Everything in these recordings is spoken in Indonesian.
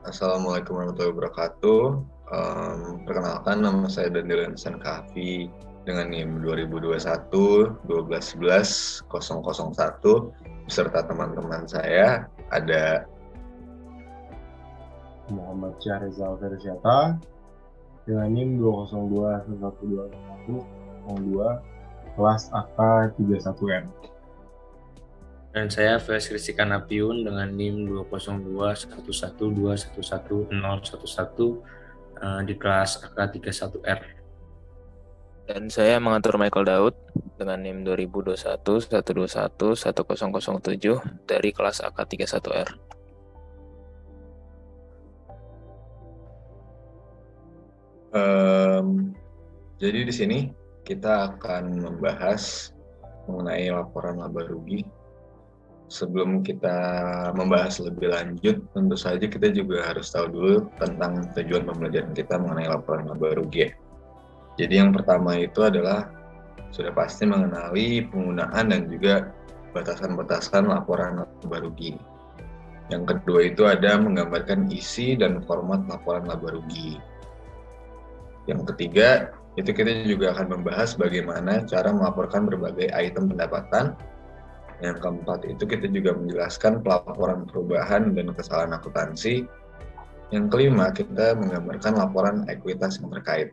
Assalamualaikum warahmatullahi wabarakatuh. Perkenalkan, nama saya Daniel Hansan Kahfi dengan NIM 2021-12-11-001 beserta teman-teman saya ada Muhammad Syahrizal Ferdisyata dengan NIM 202-1121-02 kelas AK 31M. Dan saya Felix Rizky Kanapiun dengan NIM 202-1121-211-011 di kelas AK31R. Dan saya mengatur Michael Daud dengan NIM 2021-121-1007 dari kelas AK31R. Jadi di sini kita akan membahas mengenai laporan laba rugi. Sebelum kita membahas lebih lanjut, tentu saja kita juga harus tahu dulu tentang tujuan pembelajaran kita mengenai laporan laba rugi. Jadi yang pertama itu adalah sudah pasti mengenali penggunaan dan juga batasan-batasan laporan laba rugi. Yang kedua itu ada menggambarkan isi dan format laporan laba rugi. Yang ketiga, itu kita juga akan membahas bagaimana cara melaporkan berbagai item pendapatan. Yang keempat itu kita juga menjelaskan pelaporan perubahan dan kesalahan akuntansi. Yang kelima, kita menggambarkan laporan ekuitas yang terkait.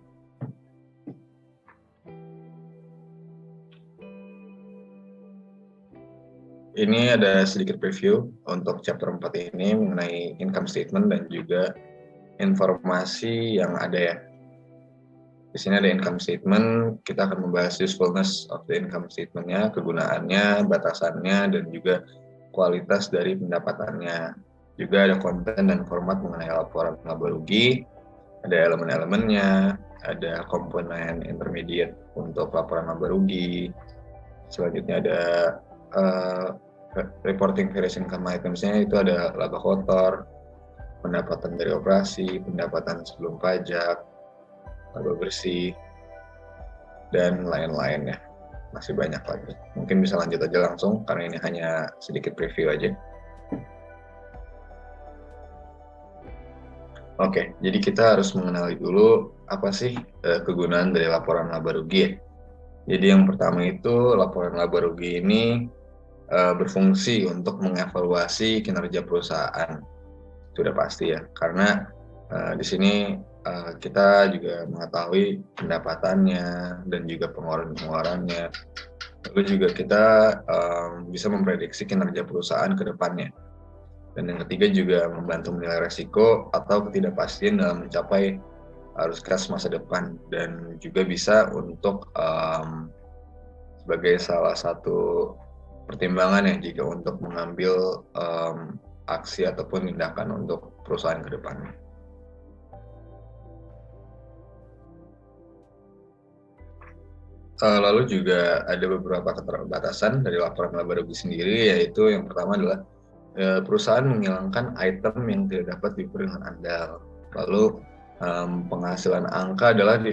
Ini ada sedikit preview untuk chapter 4 ini mengenai income statement dan juga informasi yang ada ya. Di sini ada income statement, kita akan membahas usefulness of the income statement-nya, kegunaannya, batasannya, dan juga kualitas dari pendapatannya. Juga ada konten dan format mengenai laporan laba rugi, ada elemen-elemennya, ada komponen intermediate untuk laporan laba rugi. Selanjutnya ada reporting various income items-nya, itu ada laba kotor, pendapatan dari operasi, pendapatan sebelum pajak, laba bersih, dan lain-lain ya. Masih banyak lagi. Mungkin bisa lanjut aja langsung, karena ini hanya sedikit preview aja. Oke, jadi kita harus mengenali dulu apa sih kegunaan dari laporan laba rugi ya. Jadi yang pertama itu, laporan laba rugi ini berfungsi untuk mengevaluasi kinerja perusahaan. Sudah pasti ya, karena di sini kita juga mengetahui pendapatannya dan juga pengeluarannya. Lalu juga kita bisa memprediksi kinerja perusahaan ke depannya. Dan yang ketiga juga membantu menilai resiko atau ketidakpastian dalam mencapai arus kas masa depan, dan juga bisa untuk sebagai salah satu pertimbangan ya jika untuk mengambil aksi ataupun tindakan untuk perusahaan ke depannya. Lalu juga ada beberapa keterbatasan dari laporan laba rugi sendiri, yaitu yang pertama adalah perusahaan menghilangkan item yang tidak dapat diukur dengan andal. Lalu penghasilan angka adalah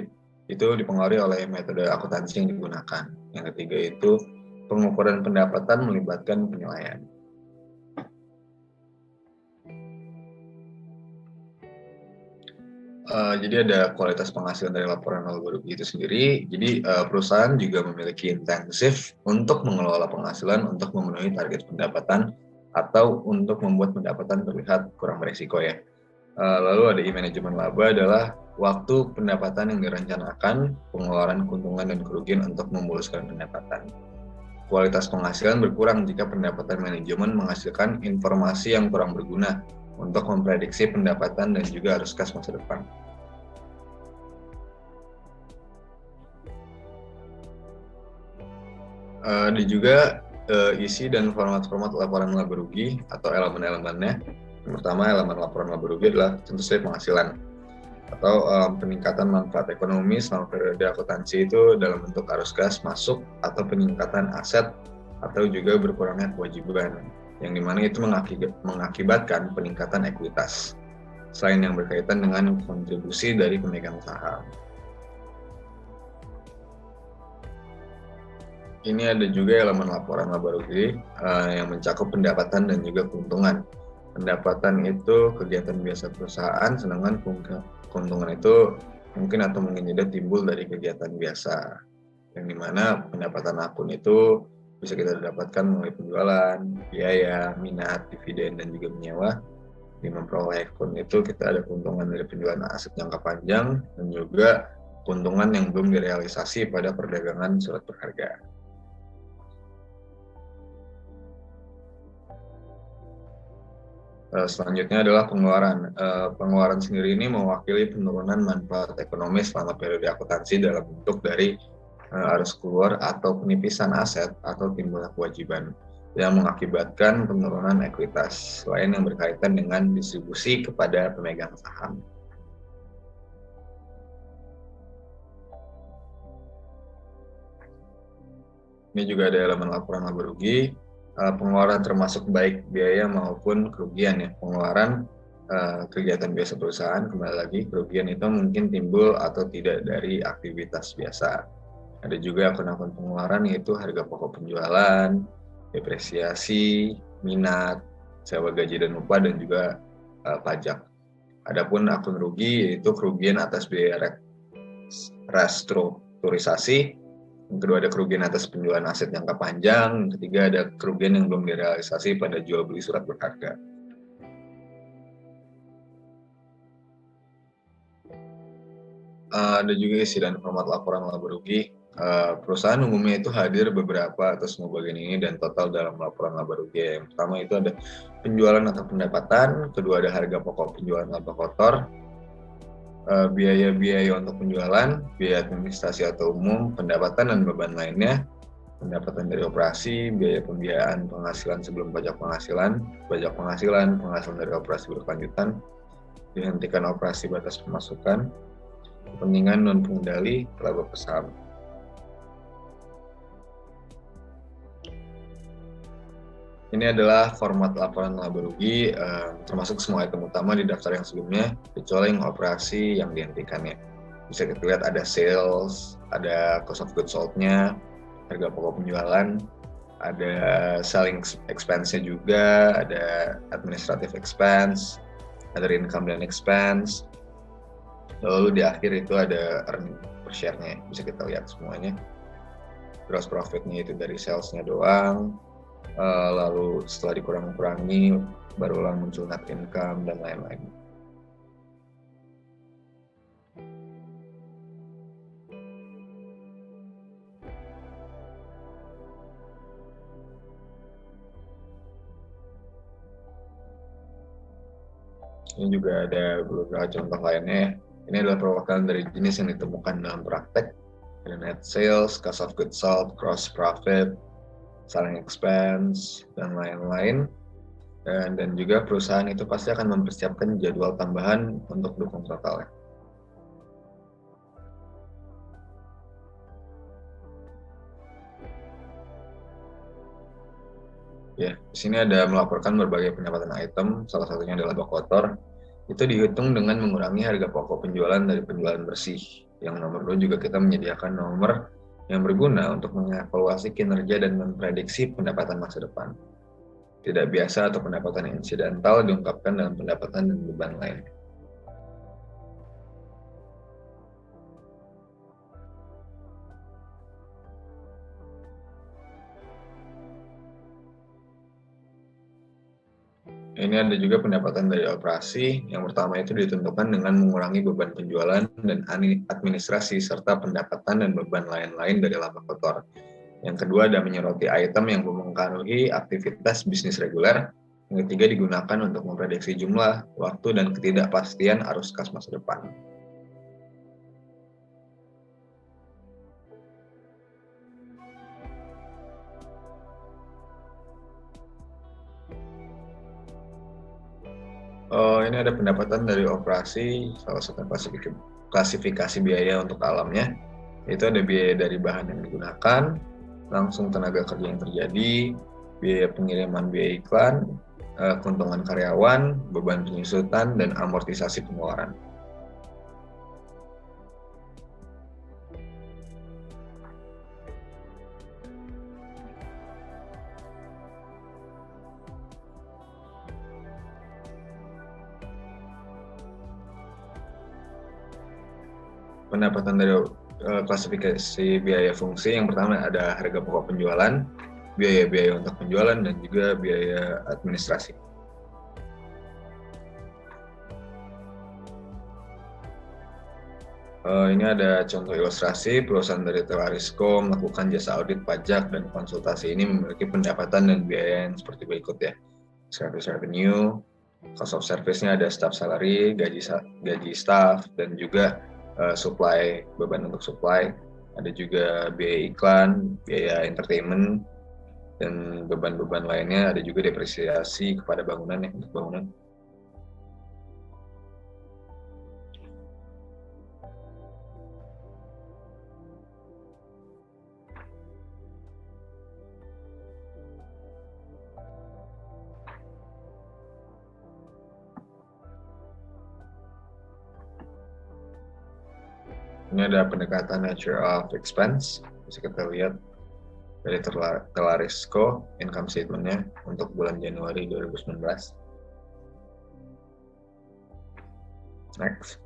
itu dipengaruhi oleh metode akuntansi yang digunakan. Yang ketiga itu pengukuran pendapatan melibatkan penilaian. Jadi ada kualitas penghasilan dari laporan laba rugi itu sendiri. Jadi perusahaan juga memiliki intensif untuk mengelola penghasilan untuk memenuhi target pendapatan atau untuk membuat pendapatan terlihat kurang beresiko ya. Lalu ada manajemen laba adalah waktu pendapatan yang direncanakan, pengeluaran keuntungan dan kerugian untuk memuluskan pendapatan. Kualitas penghasilan berkurang jika pendapatan manajemen menghasilkan informasi yang kurang berguna untuk memprediksi pendapatan dan juga arus kas masa depan. Ada juga isi dan format-format laporan laba rugi atau elemen-elemennya. Yang pertama, elemen laporan laba rugi adalah tentu saja penghasilan atau peningkatan manfaat ekonomi selama periode akuntansi itu dalam bentuk arus kas masuk atau peningkatan aset atau juga berkurangnya kewajiban, yang dimana itu mengakibatkan peningkatan ekuitas selain yang berkaitan dengan kontribusi dari pemegang saham. Ini ada juga elemen laporan laba rugi yang mencakup pendapatan dan juga keuntungan. pendapatan itu kegiatan biasa perusahaan, sedangkan keuntungan itu mungkin atau mungkin tidak timbul dari kegiatan biasa, yang dimana pendapatan akun itu bisa kita dapatkan melalui penjualan, biaya, minat, dividen, dan juga menyewa. Di memperoleh akun itu kita ada keuntungan dari penjualan aset jangka panjang dan juga keuntungan yang belum direalisasi pada perdagangan surat berharga. Selanjutnya adalah pengeluaran. Pengeluaran sendiri ini mewakili penurunan manfaat ekonomi selama periode akuntansi dalam bentuk dari arus keluar atau penipisan aset atau timbulnya kewajiban yang mengakibatkan penurunan ekuitas lain yang berkaitan dengan distribusi kepada pemegang saham. Ini juga ada elemen laporan laba rugi. Pengeluaran termasuk baik biaya maupun kerugian ya. Pengeluaran kegiatan biasa perusahaan, kembali lagi kerugian itu mungkin timbul atau tidak dari aktivitas biasa. Ada juga akun-akun pengeluaran yaitu harga pokok penjualan, depresiasi, minat, sewa gaji dan upah, dan juga pajak. Adapun akun rugi yaitu kerugian atas biaya restrukturisasi. Yang kedua ada kerugian atas penjualan aset jangka panjang. Yang ketiga ada kerugian yang belum direalisasi pada jual beli surat berharga. Ada juga isi dan format laporan laba rugi. Perusahaan umumnya itu hadir beberapa atau semua bagian ini dan total dalam laporan laba rugi. Yang pertama itu ada penjualan atau pendapatan, kedua ada harga pokok penjualan laba kotor, biaya-biaya untuk penjualan, biaya administrasi atau umum, pendapatan dan beban lainnya, pendapatan dari operasi, biaya pembiayaan penghasilan sebelum pajak penghasilan, penghasilan dari operasi berkelanjutan, dihentikan operasi batas pemasukan, kepentingan non pengendali laba saham. Ini adalah format laporan laba rugi, termasuk semua item utama di daftar yang sebelumnya, kecuali yang operasi yang dihentikannya. Bisa kita lihat ada sales, ada cost of goods sold-nya, harga pokok penjualan, ada selling expense-nya juga, ada administrative expense, ada income dan expense. Lalu di akhir itu ada earning per share-nya, bisa kita lihat semuanya. Gross profit-nya itu dari sales-nya doang. Lalu setelah dikurang-kurangi barulah muncul net income dan lain-lain. Ini juga ada beberapa contoh lainnya. Ini adalah perwakilan dari jenis yang ditemukan dalam praktek. Ada net sales, cost of goods sold, gross profit, selling expense, dan lain-lain. Dan juga perusahaan itu pasti akan mempersiapkan jadwal tambahan untuk dukung totalnya. Ya, di sini ada melaporkan berbagai pendapatan item, salah satunya adalah laba kotor. Itu dihitung dengan mengurangi harga pokok penjualan dari penjualan bersih. Yang nomor 2 juga kita menyediakan nomor yang berguna untuk mengevaluasi kinerja dan memprediksi pendapatan masa depan. Tidak biasa atau pendapatan insidental diungkapkan dalam pendapatan dan beban lain. Ini ada juga pendapatan dari operasi. Yang pertama itu ditentukan dengan mengurangi beban penjualan dan administrasi serta pendapatan dan beban lain-lain dari laba kotor. Yang kedua ada menyoroti item yang mempengaruhi aktivitas bisnis reguler. Yang ketiga digunakan untuk memprediksi jumlah, waktu, dan ketidakpastian arus kas masa depan. Ini ada pendapatan dari operasi, salah satu klasifikasi biaya untuk alamnya. Itu ada biaya dari bahan yang digunakan, langsung tenaga kerja yang terjadi, biaya pengiriman biaya iklan, keuntungan karyawan, beban penyusutan, dan amortisasi pengeluaran. pendapatan dari klasifikasi biaya fungsi. Yang pertama ada harga pokok penjualan, biaya-biaya untuk penjualan, dan juga biaya administrasi. Ini ada contoh ilustrasi. Perusahaan dari Telarisco melakukan jasa audit pajak dan konsultasi ini memiliki pendapatan dan biaya yang seperti berikut ya. Service revenue, cost of service-nya ada staff salary, gaji staff, dan juga supply, beban untuk supply. Ada juga biaya iklan, biaya entertainment, dan beban-beban lainnya. Ada juga depresiasi kepada bangunan ya, untuk bangunan. Ini ada pendekatan nature of expense, bisa kita lihat dari Telarisco income statement-nya untuk bulan Januari 2019. Next.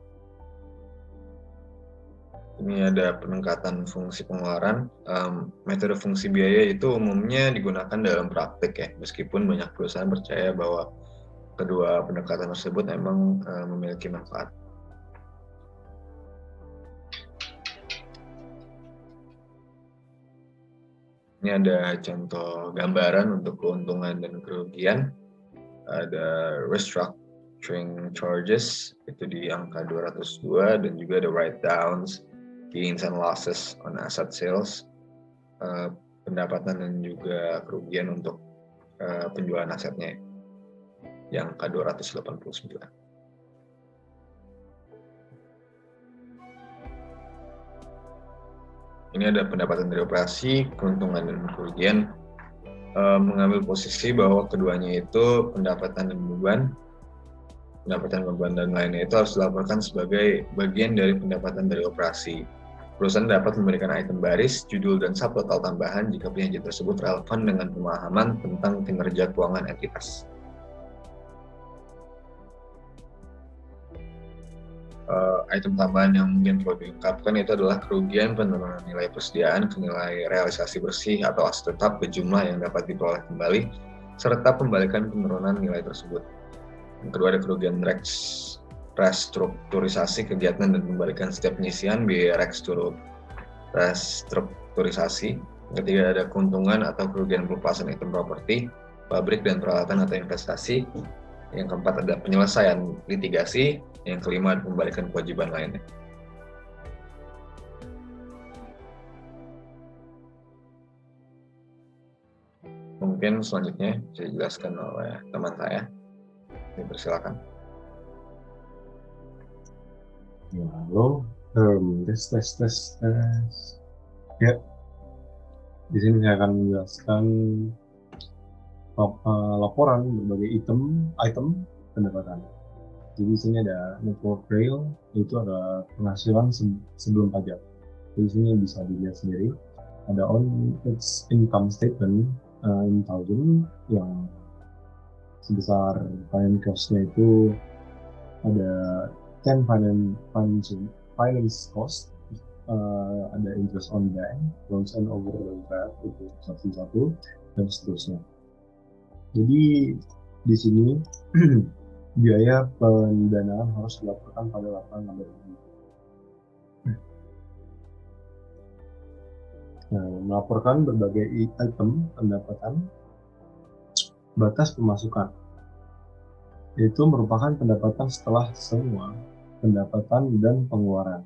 Ini ada peningkatan fungsi pengeluaran. Metode fungsi biaya itu umumnya digunakan dalam praktik ya, meskipun banyak perusahaan percaya bahwa kedua pendekatan tersebut memang memiliki manfaat. Ini ada contoh gambaran untuk keuntungan dan kerugian. Ada restructuring charges, itu di angka 202, dan juga ada write-downs, gains and losses on asset sales, pendapatan dan juga kerugian untuk penjualan asetnya, di angka 289. Ini ada pendapatan dari operasi, keuntungan dan kerugian, mengambil posisi bahwa keduanya itu pendapatan dan beban dan lainnya itu harus dilaporkan sebagai bagian dari pendapatan dari operasi. Perusahaan dapat memberikan item baris, judul, dan subtotal tambahan jika penyajian tersebut relevan dengan pemahaman tentang kinerja keuangan entitas. Item tambahan yang mungkin perlu diungkapkan itu adalah kerugian penurunan nilai persediaan ke nilai realisasi bersih atau aset tetap ke jumlah yang dapat diperoleh kembali, serta pembalikan penurunan nilai tersebut. Yang kedua ada kerugian restrukturisasi kegiatan dan pembalikan setiap penyisian biaya restrukturisasi. Yang ketiga ada keuntungan atau kerugian pelepasan item properti, pabrik dan peralatan atau investasi. Yang keempat ada penyelesaian litigasi. Yang kelima ada pembalikan kewajiban lainnya. Mungkin selanjutnya bisa dijelaskan oleh teman saya. Dipersilakan. Ya, halo. Tes. Ya, di sini saya akan menjelaskan laporan berbagai item pendapatan. Jadi di sini ada network real, itu ada penghasilan sebelum pajak. Di sini bisa dilihat sendiri. Ada on its income statement in thousand yang sebesar finance cost-nya itu ada 10 finance cost, ada interest on bank, loans and overdraft itu satu dan seterusnya. Jadi di sini biaya pendanaan harus dilaporkan pada laporan laba rugi. Melaporkan berbagai item pendapatan. Batas pemasukan itu merupakan pendapatan setelah semua pendapatan dan pengeluaran.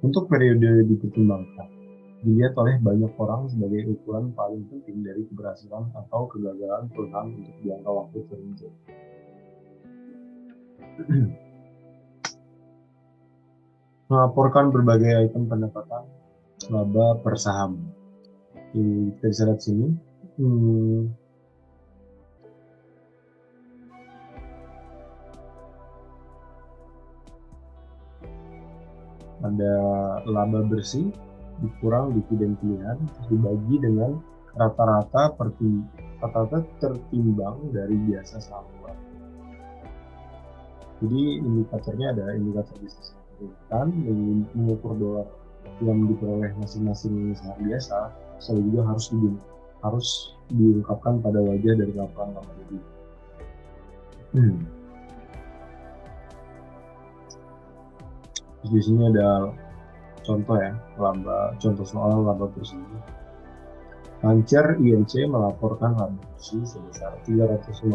Untuk periode dipertimbangkan, dilihat oleh banyak orang sebagai ukuran paling penting dari keberhasilan atau kegagalan perusahaan untuk jangka waktu tertentu. Melaporkan berbagai item pendapatan laba per saham. Kita bisa lihat sini. Ada laba bersih dikurang dividen pilihan dibagi dengan rata-rata tertimbang dari biasa saham. Jadi indikatornya ada indikator bisnis dilakukan mengukur dolar yang diperoleh masing-masing saham biasa, selalu juga harus diungkapkan pada wajah dari laporan laba rugi. Terus di sini ada contoh ya, contoh soal laba bersih. Lancer INC melaporkan laba bersih sebesar $350.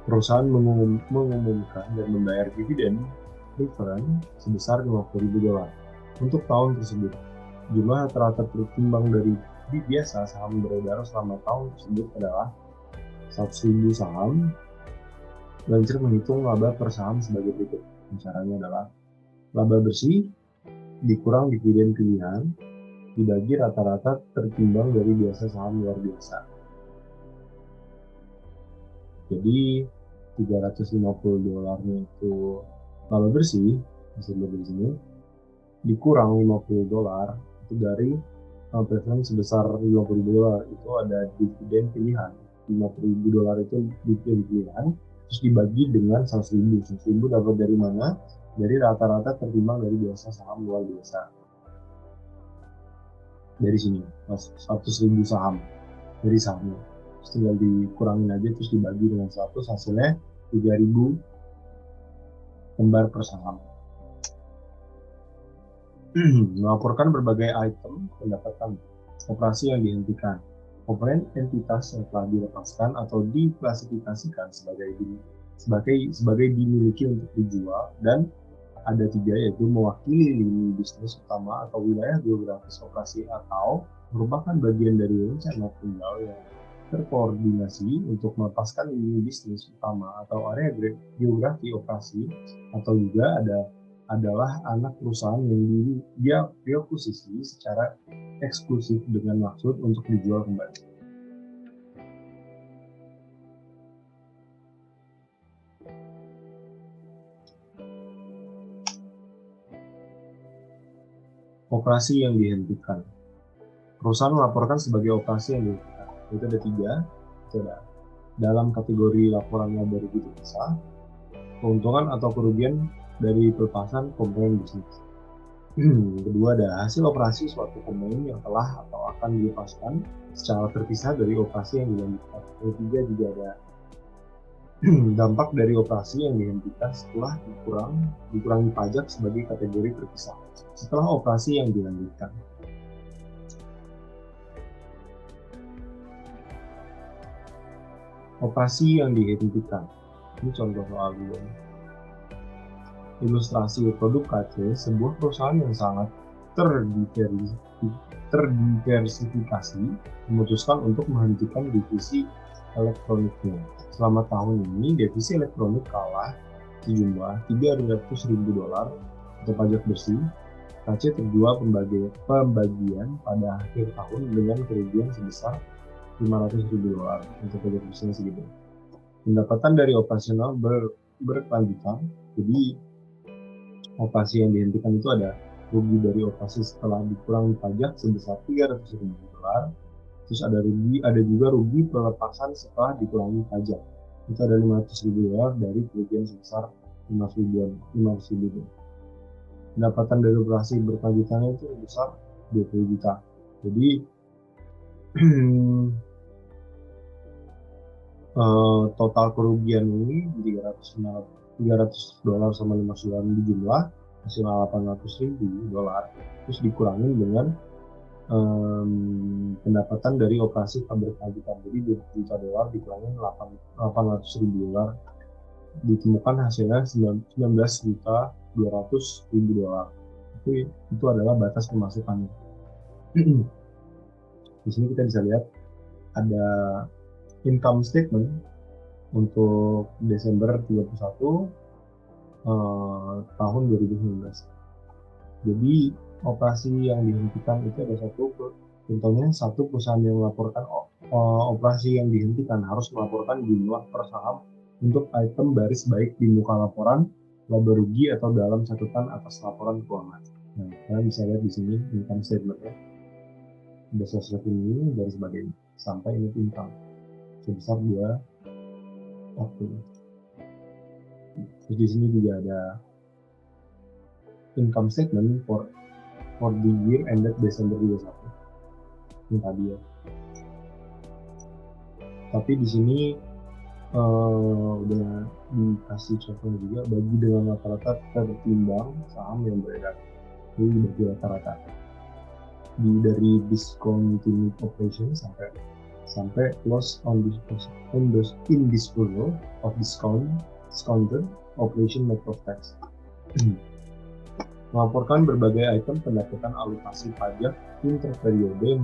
Perusahaan mengumumkan dan membayar dividen preferred sebesar $50.000 untuk tahun tersebut. Jumlah rata-rata tertimbang dari biasa saham beredar selama tahun tersebut adalah 100.000 saham. Lancer menghitung laba per saham sebagai berikut. Caranya adalah laba bersih dikurang dividen pilihan dibagi rata-rata tertimbang dari biasa saham luar biasa. Jadi $350 itu laba bersih, hasil laba bersihnya dikurang $50 itu dari preferensi sebesar $50 itu ada dividen pilihan. $50 itu dividen pilihan, terus dibagi dengan 100.000. 100.000 dapat dari mana? Dari rata-rata tertimbang dari biasa saham luar biasa. Dari sini 100.000 saham dari sahamnya, terus tinggal dikurangin aja, terus dibagi dengan 100, hasilnya 3.000 lembar per saham. Melaporkan berbagai item pendapatan operasi yang dihentikan. Komponen entitas yang telah dilepaskan atau diklasifikasikan sebagai dimiliki untuk dijual, dan ada 3, yaitu mewakili lini bisnis utama atau wilayah geografis operasi, atau merupakan bagian dari rencana tunggal yang terkoordinasi untuk melepaskan lini bisnis utama atau area geografi operasi, atau juga adalah anak perusahaan yang diakuisisi secara eksklusif dengan maksud untuk dijual kembali. Operasi yang dihentikan. Perusahaan melaporkan sebagai operasi yang dihentikan. Itu ada 3. Itu ada dalam kategori laporan laba rugi terpisah, keuntungan atau kerugian dari pelepasan komponen bisnis. Kedua ada hasil operasi suatu komponen yang telah atau akan dilepaskan secara terpisah dari operasi yang dilanjutkan. Ketiga juga ada dampak dari operasi yang dihentikan setelah dikurangi pajak sebagai kategori terpisah setelah operasi yang dilanjutkan. Operasi yang dihentikan. Ini contoh soal dulu. Ilustrasi produk KC, sebuah perusahaan yang sangat terdiversifikasi memutuskan untuk menghentikan divisi elektroniknya. Selama tahun ini, divisi elektronik kalah sejumlah $300.000 untuk pajak bersih. KC terjual pembagian pada akhir tahun dengan kerugian sebesar $500.000 untuk pajak bersihnya segitu. Pendapatan dari operasional berkelanjutan. Jadi operasi yang dihentikan itu ada rugi dari operasi setelah dikurangi pajak sebesar $300.000. Terus ada juga rugi pelepasan setelah dikurangi pajak. Itu ada $500.000 dari kerugian sebesar $500.000. Pendapatan dari operasi berkelanjutannya itu besar 20 juta. Jadi total kerugian ini $300 sama $500 dijumlah, hasil $800.000, terus dikurangin dengan pendapatan dari operasi berkelanjutan. Jadi $20 juta dikurangin $800.000, ditemukan hasilnya $19.200.000. Itu adalah batas pemasukannya. Di sini kita bisa lihat ada income statement untuk Desember 31 tahun 2019. Jadi operasi yang dihentikan itu ada contohnya satu perusahaan yang melaporkan operasi yang dihentikan harus melaporkan jumlah per saham untuk item baris baik di muka laporan laba rugi atau dalam catatan atas laporan keuangan. Nah, kalian bisa lihat di sini income statement-nya. Ada sesuatu ini baris bagian sampai ini income sebesar 2 waktu. Terus di sini juga ada income statement for the year ended Desember 21. Ini tadi ya. Tapi di sini udah dikasih contoh juga bagi dengan rata-rata tertimbang saham yang beredar. Jadi bagi rata-rata dari discontinued operation sampai loss on disposal of discounted operation net of tax. Melaporkan berbagai item pendapatan alokasi pajak interperiode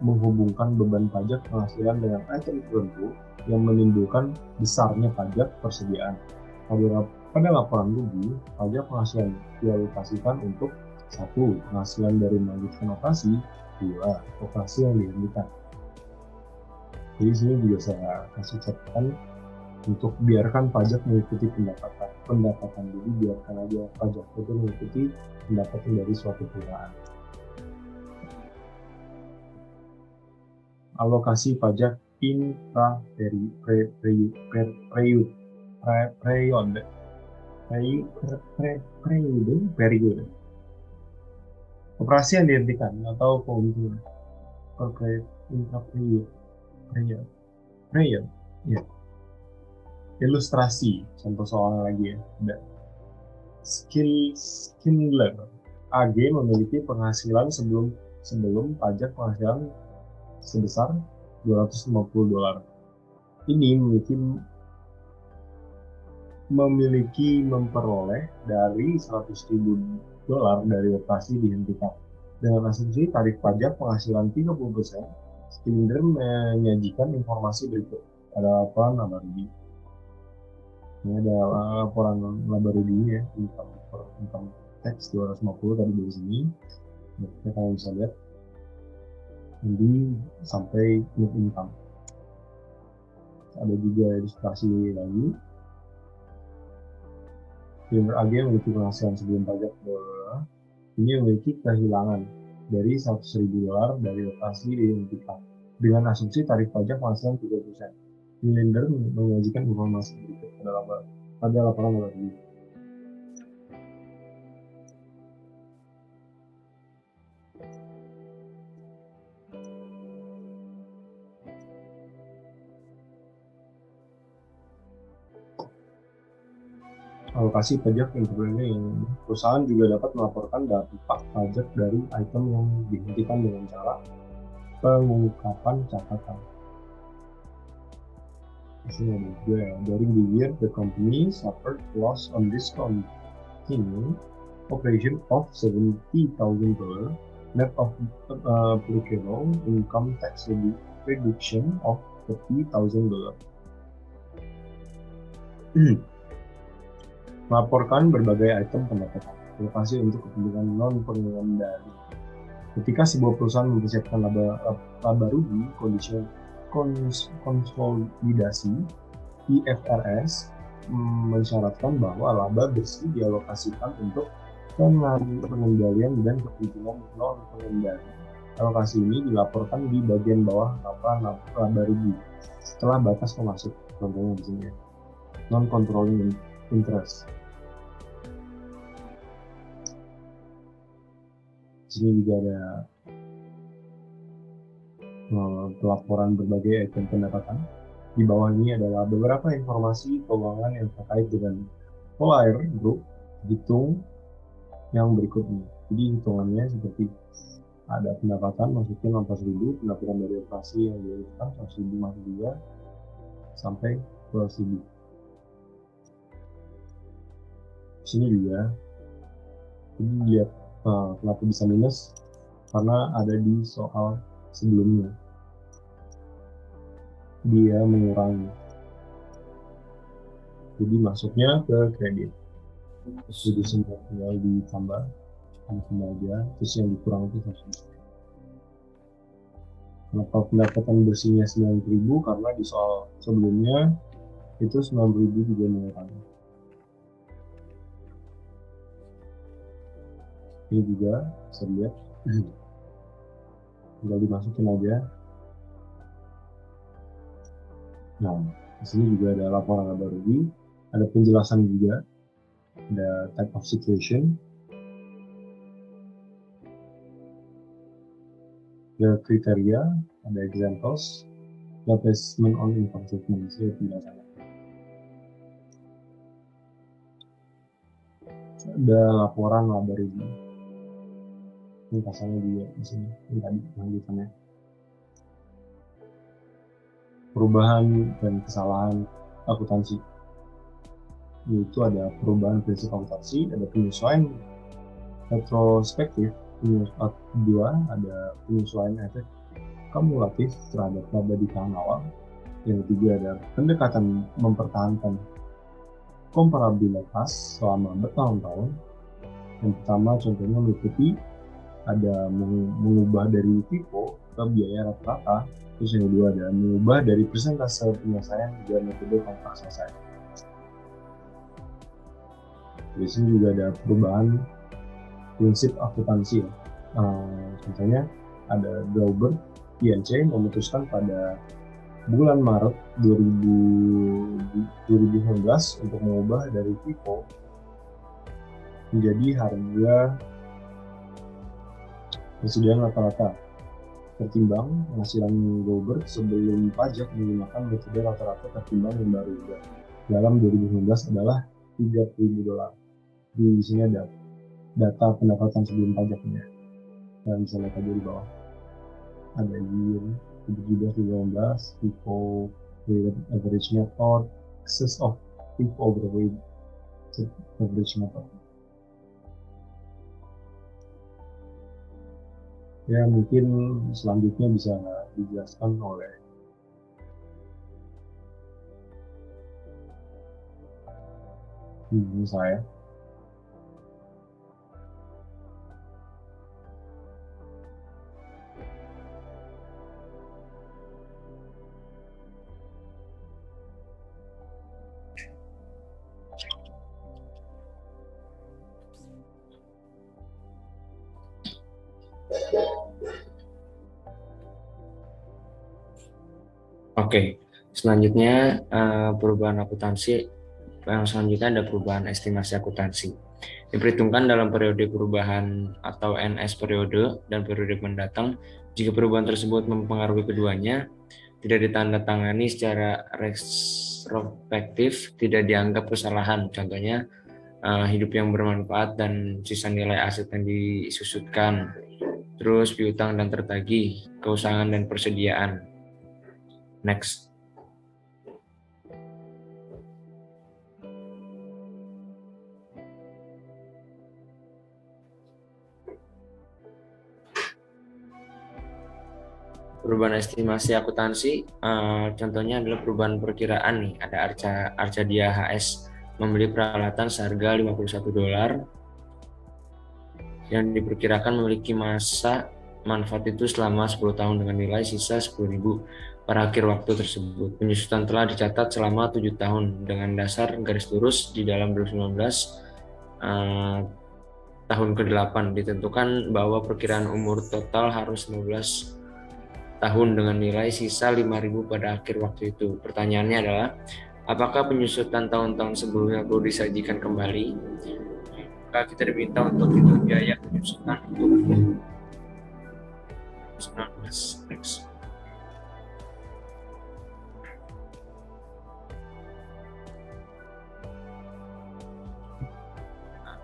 menghubungkan beban pajak penghasilan dengan item tertentu yang menimbulkan besarnya pajak persediaan. Pada laporan rugi, pajak penghasilan dialokasikan untuk 1. Penghasilan dari melanjutkan operasi, 2. Operasi yang dihentikan. Jadi sini juga saya kasih catatan untuk biarkan pajak mengikuti pendapatan. Jadi biarkan aja pajak itu mengikuti pendapatan dari suatu perusahaan. Alokasi pajak periode. Operasi yang dihentikan atau keuntungan. Period. Ya. Ilustrasi, contoh soal lagi ya. Ada Schindler AG memiliki penghasilan sebelum pajak penghasilan sebesar $250. Ini memperoleh dari $100.000 dari operasi dihentikan. Dengan asumsi tarif pajak penghasilan 30%, Schindler menyajikan informasi berikut. Ada laporan laba rugi. Ini ada laporan laba rugi ya, income tax 250 tadi dari sini. Nah, kalian bisa lihat ini sampai net income. Ada juga ilustrasi lagi. Schindler AG memiliki penghasilan sebelum pajak $. Ini memiliki kehilangan dari $100.000 dari operasi dihentikan dengan asumsi tarif pajak penghasilan 3%. Schindler menyajikan informasi berikut pada laporan laba rugi. Alokasi pajak yang perusahaan juga dapat melaporkan dampak pajak dari item yang dihentikan dengan cara pengungkapan catatan. Di sini ada juga ya. During the year, the company suffered loss on discontinued operation of $70,000 net of applicable income tax reduction of $30,000. Melaporkan berbagai item pendapatan alokasi untuk kepentingan non-pengendali. Ketika sebuah perusahaan mempersiapkan laba rugi konsolidasi, IFRS mensyaratkan bahwa laba bersih dialokasikan untuk pengendalian dan kepentingan non-pengendali. Alokasi ini dilaporkan di bagian bawah laba rugi setelah batas pemasuk. Contohnya di sini, non-controlling interest. Di sini juga ada pelaporan berbagai item pendapatan. Di bawah ini adalah beberapa informasi keuangan yang terkait dengan Polair Group hitung yang berikut ini. Jadi hitungannya seperti ada pendapatan masukin 14.000, pendapatan dari operasi yang dilakukan 100.000 masuk juga sampai 12.000. Di sini juga ini lihat kenapa bisa minus karena ada di soal sebelumnya dia mengurangi, jadi masuknya ke kredit, jadi semua tinggal ditambah aja, terus yang dikurang itu 100. Kenapa pendapatan bersihnya 9.000? Karena di soal sebelumnya itu 9.000 juga mengurangi. Ini juga bisa dilihat, tinggal dimasukin aja. Nah, di sini juga ada laporan laba rugi, ada penjelasan juga, ada type of situation, ada kriteria, ada examples, ada basement on income statement, itu biasanya. Ada laporan laba rugi. Ini pasangnya juga di sini, ini tadi lanjutannya. Perubahan dan kesalahan akuntansi. Yaitu ada perubahan prinsip akuntansi, ada penyesuaian retrospektif, kedua ada penyesuaian efek kumulatif terhadap laba di tahun awal. Yang ketiga ada pendekatan mempertahankan komparabilitas selama bertahun-tahun. Yang pertama contohnya meliputi ada mengubah dari FIFO ke biaya rata-rata. Terus yang kedua ada mengubah dari persentase penyelesaian ke metode kontrak selesai. Di sini juga ada perubahan prinsip akuntansi. Contohnya ada Glauber INC memutuskan pada bulan Maret 2019 untuk mengubah dari FIFO menjadi harga persediaan rata-rata tertimbang penghasilan Glauber sebelum pajak menggunakan metode rata-rata tertimbang yang baru dalam 2019 adalah $30,000. Di sini ada data pendapatan sebelum pajaknya. Dan bisa lihat aja di bawah. Ada year 2017-2018, FIFO weighted average method, excess of FIFO over weighted average method. Ya mungkin selanjutnya bisa dijelaskan oleh saya. Oke, selanjutnya perubahan akuntansi. Yang selanjutnya ada perubahan estimasi akuntansi. Diperhitungkan dalam periode perubahan atau NS periode dan periode mendatang. Jika perubahan tersebut mempengaruhi keduanya, tidak ditandatangani secara retrospektif, tidak dianggap kesalahan. Contohnya hidup yang bermanfaat dan sisa nilai aset yang disusutkan. Terus piutang dan tertagih, keusahaan dan persediaan. Next. Perubahan estimasi akuntansi, contohnya adalah perubahan perkiraan nih. Ada Arcadia HS membeli peralatan seharga $51 yang diperkirakan memiliki masa manfaat itu selama 10 tahun dengan nilai sisa 10.000 pada akhir waktu tersebut. Penyusutan telah dicatat selama 7 tahun dengan dasar garis lurus di dalam 2019 tahun ke-8 ditentukan bahwa perkiraan umur total harus 15 tahun dengan nilai sisa 5.000 pada akhir waktu itu. Pertanyaannya adalah, apakah penyusutan tahun-tahun sebelumnya perlu disajikan kembali? Maka kita diminta untuk hitung biaya penyusutan untuk 2019. Next.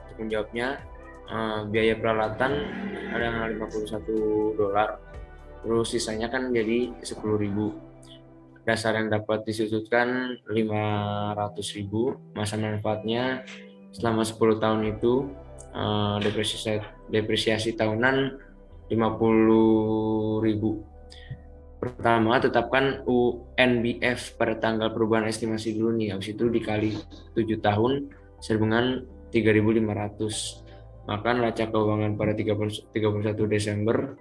Untuk menjawabnya, biaya peralatan ada yang $51. Terus sisanya kan jadi 10.000. Dasar yang dapat disusutkan 500.000. Masa manfaatnya selama 10 tahun itu depresiasi tahunan 50.000. Pertama, tetapkan UNBF pada tanggal perubahan estimasi dulu nih. Habis itu dikali 7 tahun dengan 3.500. Maka neraca keuangan pada 31 Desember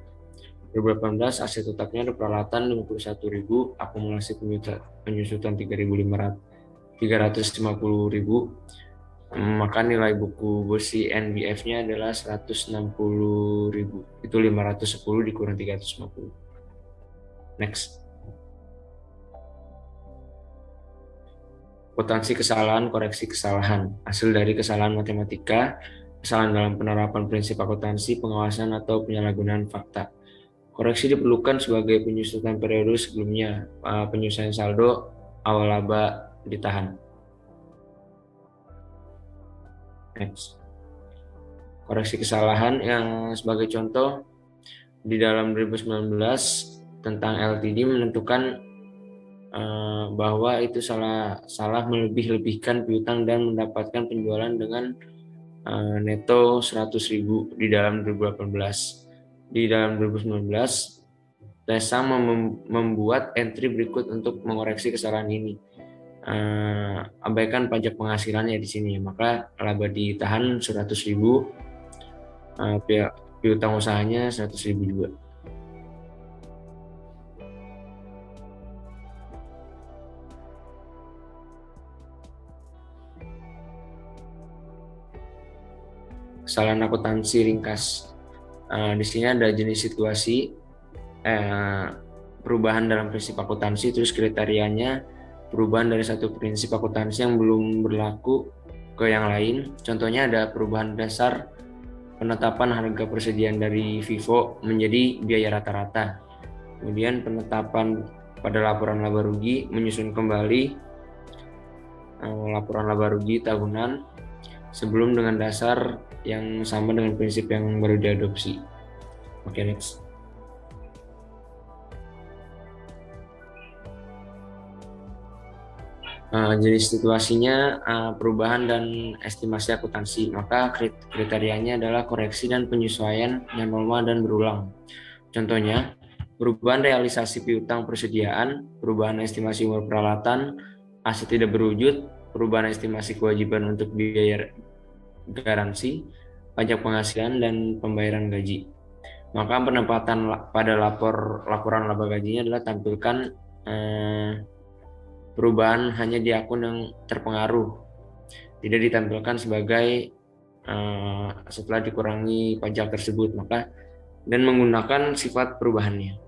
2018 aset tetapnya ada peralatan 51.000, akumulasi penyusutan 350.000, maka nilai buku bersih NBF-nya adalah 160.000. Itu 510 dikurang 350. Next. Potensi kesalahan, koreksi kesalahan. Hasil dari kesalahan matematika, kesalahan dalam penerapan prinsip akuntansi, pengawasan atau penyalahgunaan fakta. Koreksi diperlukan sebagai penyusutan periode sebelumnya, penyusutan saldo awal laba ditahan. Next. Koreksi kesalahan yang sebagai contoh di dalam 2019 tentang LTD menentukan bahwa itu salah melebih-lebihkan piutang dan mendapatkan penjualan dengan neto 100.000 di dalam 2018. Di dalam 2019, Tesang membuat entry berikut untuk mengoreksi kesalahan ini. Abaikan pajak penghasilannya di sini, maka laba ditahan 100.000, piutang usahanya 100.000 juga. Kesalahan akuntansi ringkas. Di sini ada jenis situasi, perubahan dalam prinsip akuntansi, terus kriterianya perubahan dari satu prinsip akuntansi yang belum berlaku ke yang lain. Contohnya ada perubahan dasar penetapan harga persediaan dari FIFO menjadi biaya rata-rata. Kemudian penetapan pada laporan laba rugi menyusun kembali laporan laba rugi tahunan sebelum dengan dasar yang sama dengan prinsip yang baru diadopsi. Oke, next. Jenis situasinya perubahan dan estimasi akuntansi, maka kriterianya adalah koreksi dan penyesuaian yang normal dan berulang. Contohnya, perubahan realisasi piutang persediaan, perubahan estimasi umur peralatan, aset tidak berwujud, perubahan estimasi kewajiban untuk biaya garansi, pajak penghasilan, dan pembayaran gaji. Maka penempatan pada laporan laba gajinya adalah tampilkan perubahan hanya di akun yang terpengaruh, tidak ditampilkan sebagai setelah dikurangi pajak tersebut, maka dan menggunakan sifat perubahannya.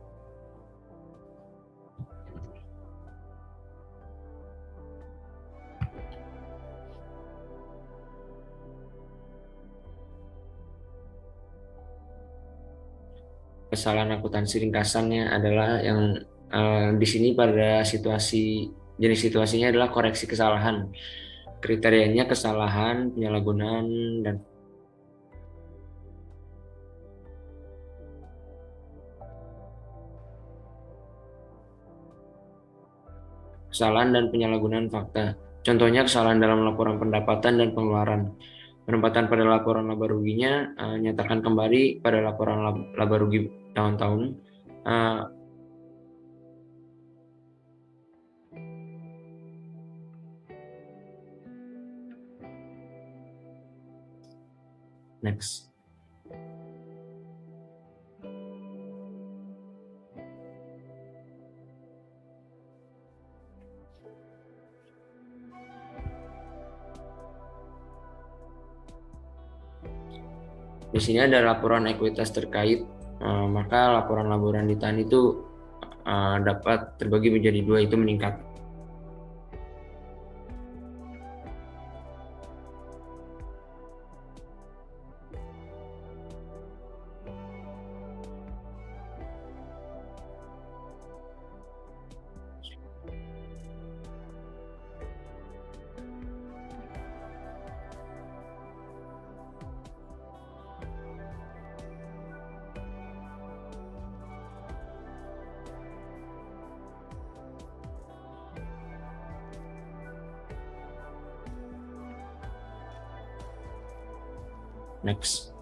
Kesalahan akuntansi ringkasannya adalah yang di sini pada jenis situasinya adalah koreksi kesalahan. Kriterianya kesalahan, penyalahgunaan, dan kesalahan dan penyalahgunaan fakta. Contohnya kesalahan dalam laporan pendapatan dan pengeluaran. Penempatan pada laporan laba ruginya nyatakan kembali pada laporan laba rugi tahun-tahun. Next. Di sini ada laporan ekuitas terkait, maka laporan ditahan itu dapat terbagi menjadi dua, itu meningkat. Next.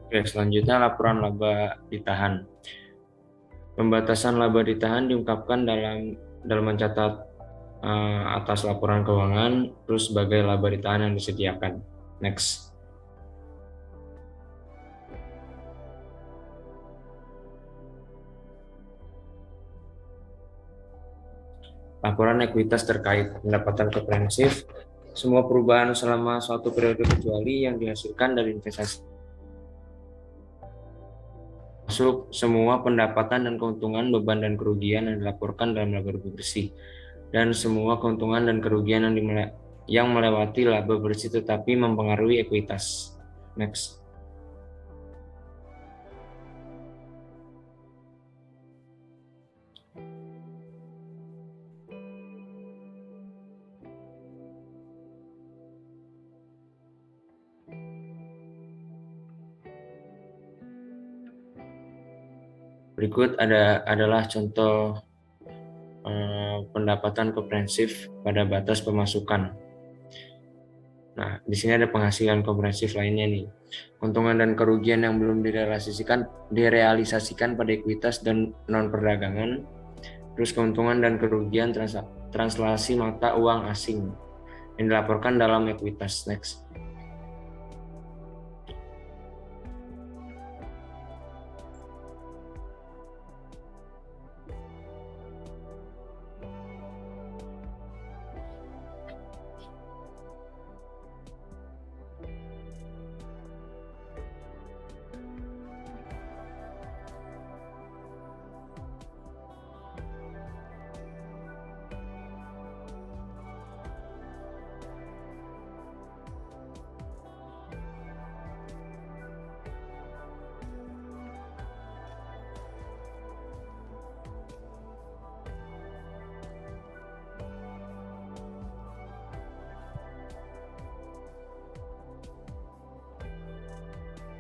Oke, selanjutnya laporan laba ditahan. Pembatasan laba ditahan diungkapkan dalam mencatat atas laporan keuangan, terus sebagai laba ditahan yang disediakan. Next. Laporan ekuitas terkait pendapatan komprehensif. Semua perubahan selama suatu periode kecuali yang dihasilkan dari investasi. Masuk semua pendapatan dan keuntungan, beban dan kerugian yang dilaporkan dalam laba bersih, dan semua keuntungan dan kerugian yang melewati laba bersih tetapi mempengaruhi ekuitas. Next. Berikut adalah contoh pendapatan komprehensif pada batas pemasukan. Nah, di sini ada penghasilan komprehensif lainnya nih. Keuntungan dan kerugian yang belum direalisasikan pada ekuitas dan non perdagangan. Terus keuntungan dan kerugian translasi mata uang asing yang dilaporkan dalam ekuitas. Next.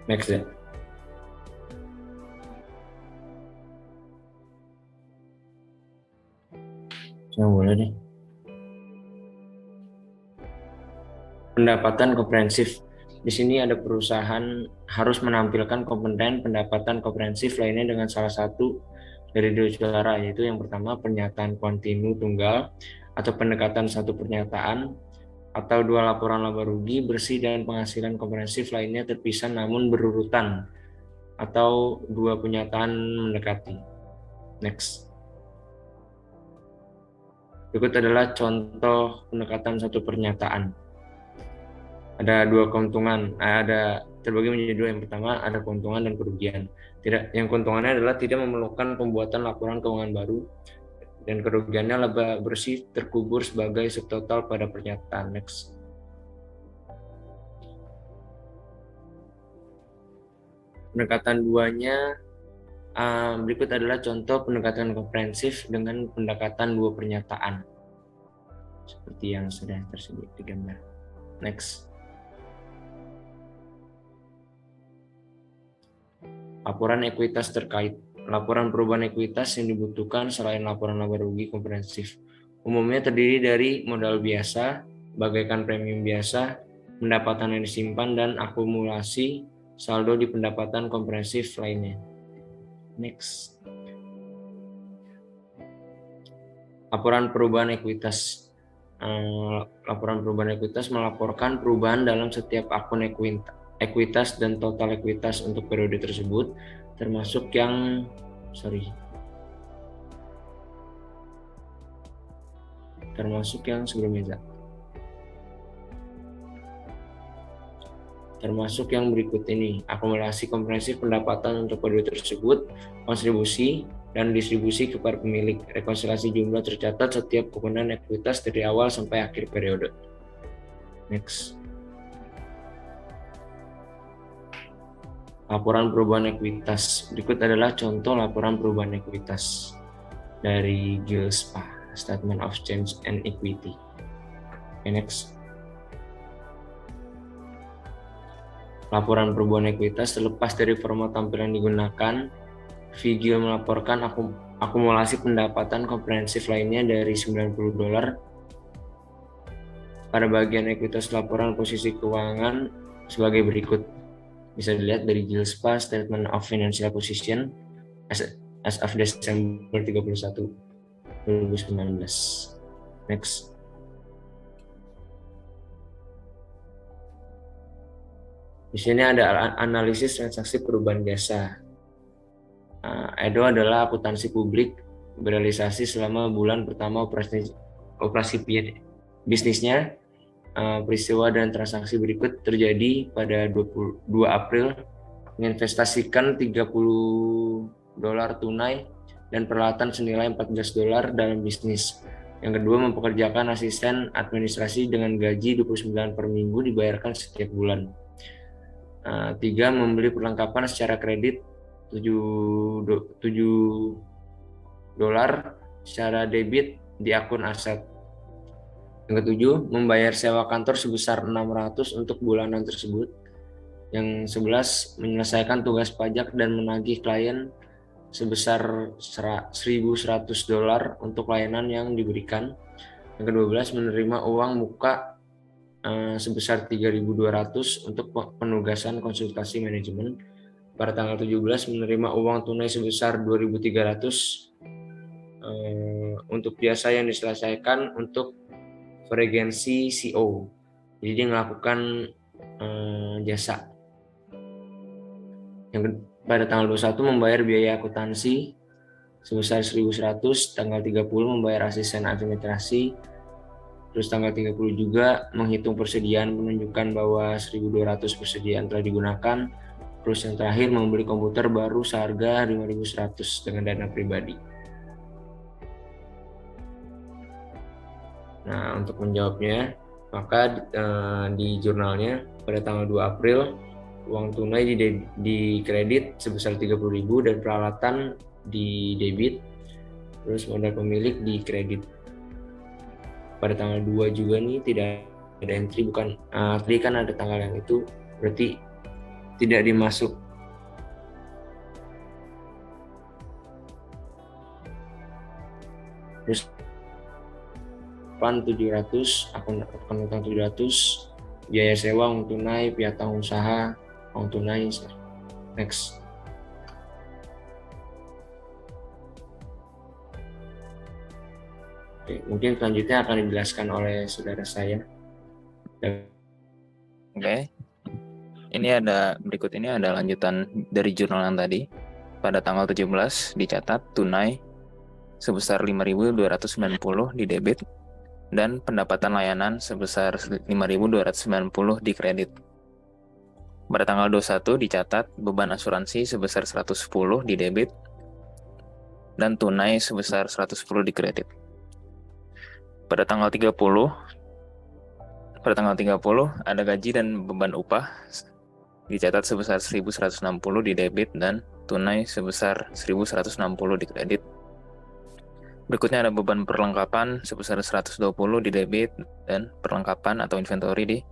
Next ya. Boleh deh. Pendapatan komprehensif. Di sini ada perusahaan harus menampilkan komponen pendapatan komprehensif lainnya dengan salah satu dari dua cara, yaitu yang pertama pernyataan kontinu tunggal atau pendekatan satu pernyataan, atau dua laporan laba rugi bersih dan penghasilan komprehensif lainnya terpisah namun berurutan, atau dua pernyataan mendekati. Next. Berikut adalah contoh pendekatan satu pernyataan. Ada dua keuntungan, ada terbagi menjadi dua. Yang pertama ada keuntungan dan kerugian. Yang keuntungannya adalah tidak memerlukan pembuatan laporan keuangan baru, dan kerugiannya laba bersih terkubur sebagai subtotal pada pernyataan. Next. Pendekatan duanya, berikut adalah contoh pendekatan komprehensif dengan pendekatan dua pernyataan seperti yang sudah tersebut di gambar. Next. Laporan ekuitas terkait. Laporan perubahan ekuitas yang dibutuhkan selain laporan laba rugi komprehensif umumnya terdiri dari modal biasa, bagaikan premium biasa, pendapatan yang disimpan, dan akumulasi saldo di pendapatan komprehensif lainnya. Next. Laporan perubahan ekuitas. Laporan perubahan ekuitas melaporkan perubahan dalam setiap akun ekuitas dan total ekuitas untuk periode tersebut, termasuk yang sebelumnya. Termasuk yang berikut ini: akumulasi komprehensif pendapatan untuk periode tersebut, kontribusi dan distribusi kepada pemilik, rekonsiliasi jumlah tercatat setiap penggunaan ekuitas dari awal sampai akhir periode. Next. Laporan perubahan ekuitas. Berikut adalah contoh laporan perubahan ekuitas dari GILSPA, Statement of Change and Equity. Next. Laporan perubahan ekuitas terlepas dari format tampilan digunakan, VGIL melaporkan akumulasi pendapatan komprehensif lainnya dari $90 pada bagian ekuitas laporan posisi keuangan sebagai berikut. Bisa dilihat dari GILSPA Statement of Financial Position as of Desember 31, 2019. Next. Di sini ada analisis transaksi perubahan jasa. EDO adalah akuntansi publik berealisasi selama bulan pertama operasi bisnisnya. Peristiwa dan transaksi berikut terjadi pada 22 April, menginvestasikan $30 tunai dan peralatan senilai $14 dalam bisnis. Yang kedua, mempekerjakan asisten administrasi dengan gaji 29 per minggu dibayarkan setiap bulan. 3, membeli perlengkapan secara kredit $7 secara debit di akun aset. Yang ketujuh, membayar sewa kantor sebesar $600 untuk bulanan tersebut. Yang 11, menyelesaikan tugas pajak dan menagih klien sebesar $1.100 untuk layanan yang diberikan. Yang ke-12, menerima uang muka sebesar $3.200 untuk penugasan konsultasi manajemen. Pada tanggal 17, menerima uang tunai sebesar $2.300 untuk jasa yang diselesaikan untuk fregensi CO. Jadi dia melakukan jasa. Pada tanggal 21 membayar biaya akuntansi sebesar $1.100, tanggal 30 membayar asisten administrasi, terus tanggal 30 juga menghitung persediaan menunjukkan bahwa 1.200 persediaan telah digunakan, terus yang terakhir membeli komputer baru seharga $5.100 dengan dana pribadi. Nah, untuk menjawabnya, maka di jurnalnya pada tanggal 2 April uang tunai di kredit sebesar $30.000 dan peralatan di debit, terus modal pemilik di kredit. Pada tanggal 2 juga nih tidak ada entry, bukan tadi kan ada tanggal yang itu, berarti tidak dimasuk. Terus plan 700, akun utang 700, biaya sewa, uang tunai, piutang usaha, uang tunai. Next. Oke, mungkin selanjutnya akan dijelaskan oleh saudara saya. Oke. Berikut ini ada lanjutan dari jurnal yang tadi. Pada tanggal 17 dicatat tunai sebesar $5.290 di debit dan pendapatan layanan sebesar $5.290 di kredit. Pada tanggal 21 dicatat beban asuransi sebesar $110 di debit dan tunai sebesar $110 di kredit. Pada tanggal 30 ada gaji dan beban upah dicatat sebesar $1.160 di debit dan tunai sebesar $1.160 di kredit. Berikutnya ada beban perlengkapan sebesar $120 di debit dan perlengkapan atau inventory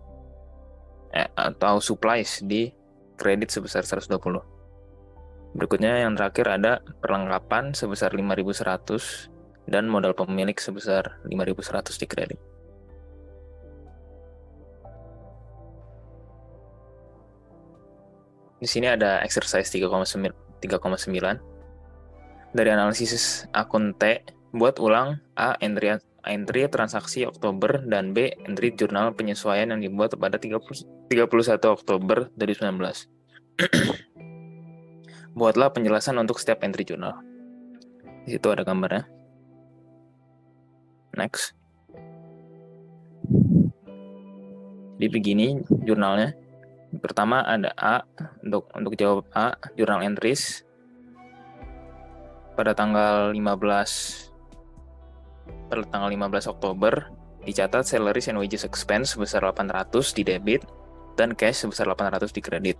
atau supplies di kredit sebesar $120. Berikutnya yang terakhir ada perlengkapan sebesar $5.100 dan modal pemilik sebesar $5.100 di kredit. Di sini ada exercise 3,9. Dari analisis akun T, buat ulang A. Entry transaksi Oktober dan B. Entry jurnal penyesuaian yang dibuat pada 31 Oktober 2019. Buatlah penjelasan untuk setiap entry jurnal. Di situ ada gambarnya. Next. Jadi begini jurnalnya. Pertama ada A. Untuk jawab A, jurnal entries pada tanggal 15 Oktober dicatat salaries and wages expense sebesar 800 di debit dan cash sebesar 800 di kredit.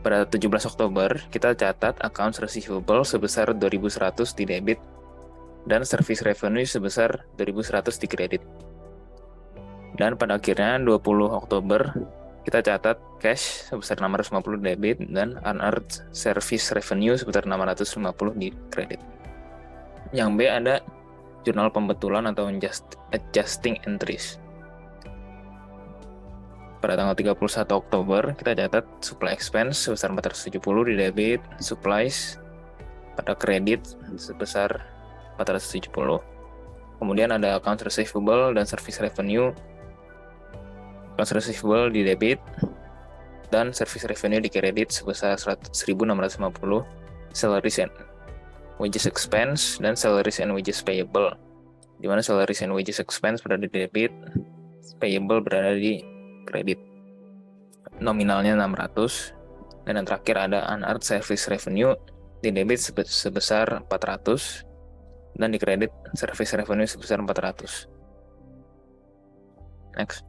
Pada 17 Oktober kita catat accounts receivable sebesar 2.100 di debit dan service revenue sebesar 2.100 di kredit. Dan pada akhirnya 20 Oktober kita catat cash sebesar 650 debit dan unearned service revenue sebesar 650 di kredit. Yang B ada jurnal pembetulan atau adjusting entries. Pada tanggal 31 Oktober kita catat supply expense sebesar 470 di debit, supplies pada kredit sebesar 470. Kemudian ada accounts receivable dan service revenue. Accounts receivable di debit dan service revenue di kredit sebesar 1.650, salaries and wages expense, dan salaries and wages payable. Di mana salaries and wages expense berada di debit, payable berada di kredit. Nominalnya 600. Dan yang terakhir ada unearned service revenue di debit sebesar 400 dan di kredit service revenue sebesar 400. Next.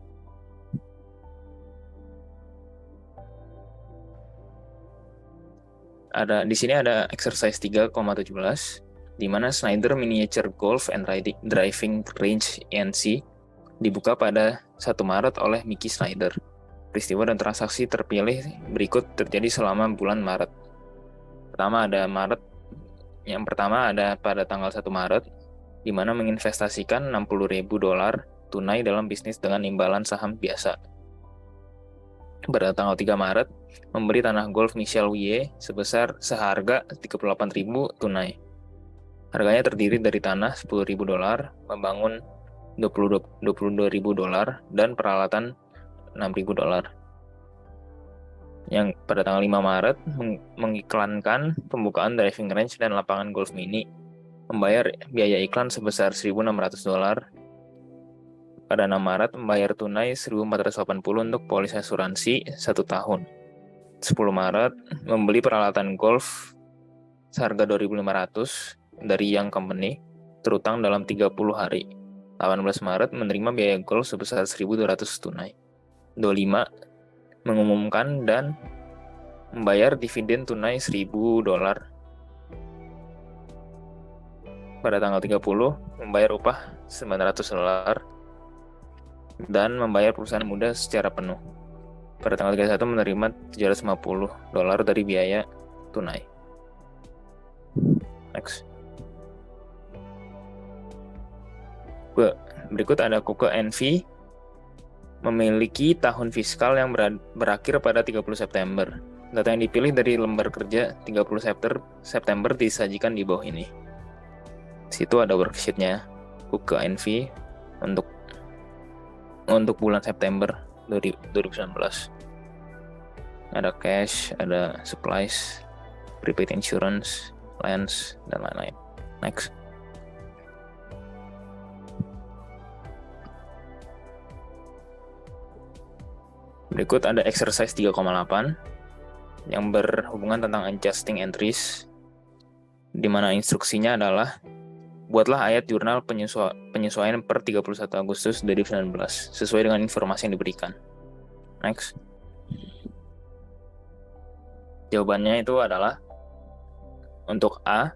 Di sini ada exercise 3,17 di mana Schneider Miniature Golf and Driving Range ENC dibuka pada 1 Maret oleh Mickey Schneider. Peristiwa dan transaksi terpilih berikut terjadi selama bulan Maret. Yang pertama ada pada tanggal 1 Maret di mana menginvestasikan $60.000 tunai dalam bisnis dengan imbalan saham biasa. Pada tanggal 3 Maret, membeli tanah golf Michel Wuye seharga $38.000 tunai. Harganya terdiri dari tanah $10.000, membangun $22.000, dan peralatan $6.000. Yang pada tanggal 5 Maret mengiklankan pembukaan driving range dan lapangan golf mini, membayar biaya iklan sebesar $1.600. Pada 6 Maret membayar tunai $1.480 untuk polis asuransi 1 tahun. 10 Maret membeli peralatan golf seharga $2.500 dari Young Company, terutang dalam 30 hari. 18 Maret menerima biaya golf sebesar $1.200 tunai. 25 mengumumkan dan membayar dividen tunai $1.000. Pada tanggal 30 membayar upah $900 dan membayar perusahaan muda secara penuh. Pada tanggal 31 menerima $750 dari biaya tunai. Next. Berikut ada Kuke NV memiliki tahun fiskal yang berakhir pada 30 September. Data yang dipilih dari lembar kerja 30 September disajikan di bawah ini. Di situ ada worksheet-nya Kuke NV untuk bulan September 2019. Ada cash, ada supplies, prepaid insurance, lens, dan lain-lain. Next. Berikut ada exercise 3,8 yang berhubungan tentang adjusting entries, di mana instruksinya adalah buatlah ayat jurnal penyesuaian per 31 Agustus 2019 sesuai dengan informasi yang diberikan. Next. Jawabannya itu adalah untuk A,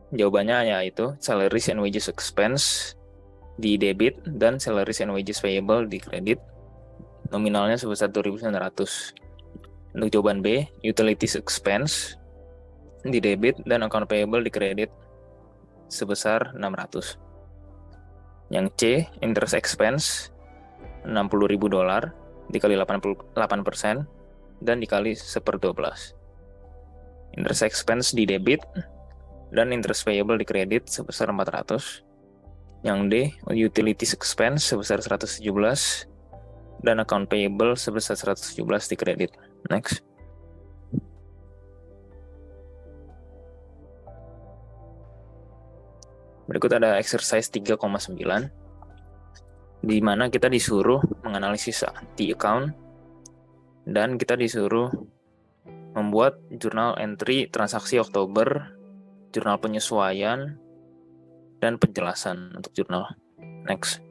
jawabannya yaitu salaries and wages expense di debit dan salaries and wages payable di kredit. Nominalnya sebesar 2.900. Untuk jawaban B, utilities expense di debit dan account payable di kredit sebesar 600. Yang C, interest expense $60.000 dikali 88% dan dikali 1/12. Interest expense di debit dan interest payable di kredit sebesar 400. Yang D, utilities expense sebesar 117 dan account payable sebesar 117 di kredit. Next. Berikut ada exercise 3,9 di mana kita disuruh menganalisis the account dan kita disuruh membuat jurnal entry transaksi Oktober, jurnal penyesuaian, dan penjelasan untuk jurnal. Next.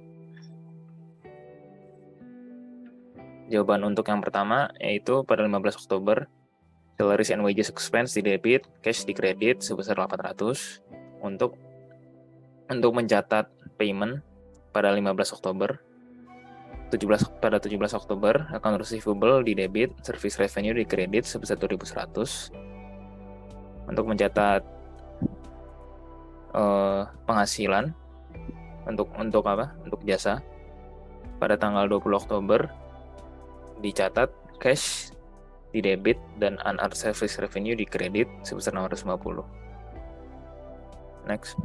Jawaban untuk yang pertama yaitu pada 15 Oktober, salaries and wages expense di debit, cash di kredit sebesar 800 untuk mencatat payment pada 15 Oktober. Pada 17 Oktober, account receivable di debit, service revenue di kredit sebesar 2.100 untuk mencatat penghasilan untuk jasa. Pada tanggal 20 Oktober dicatat cash di debit dan unearned service revenue di kredit sebesar 650. Next.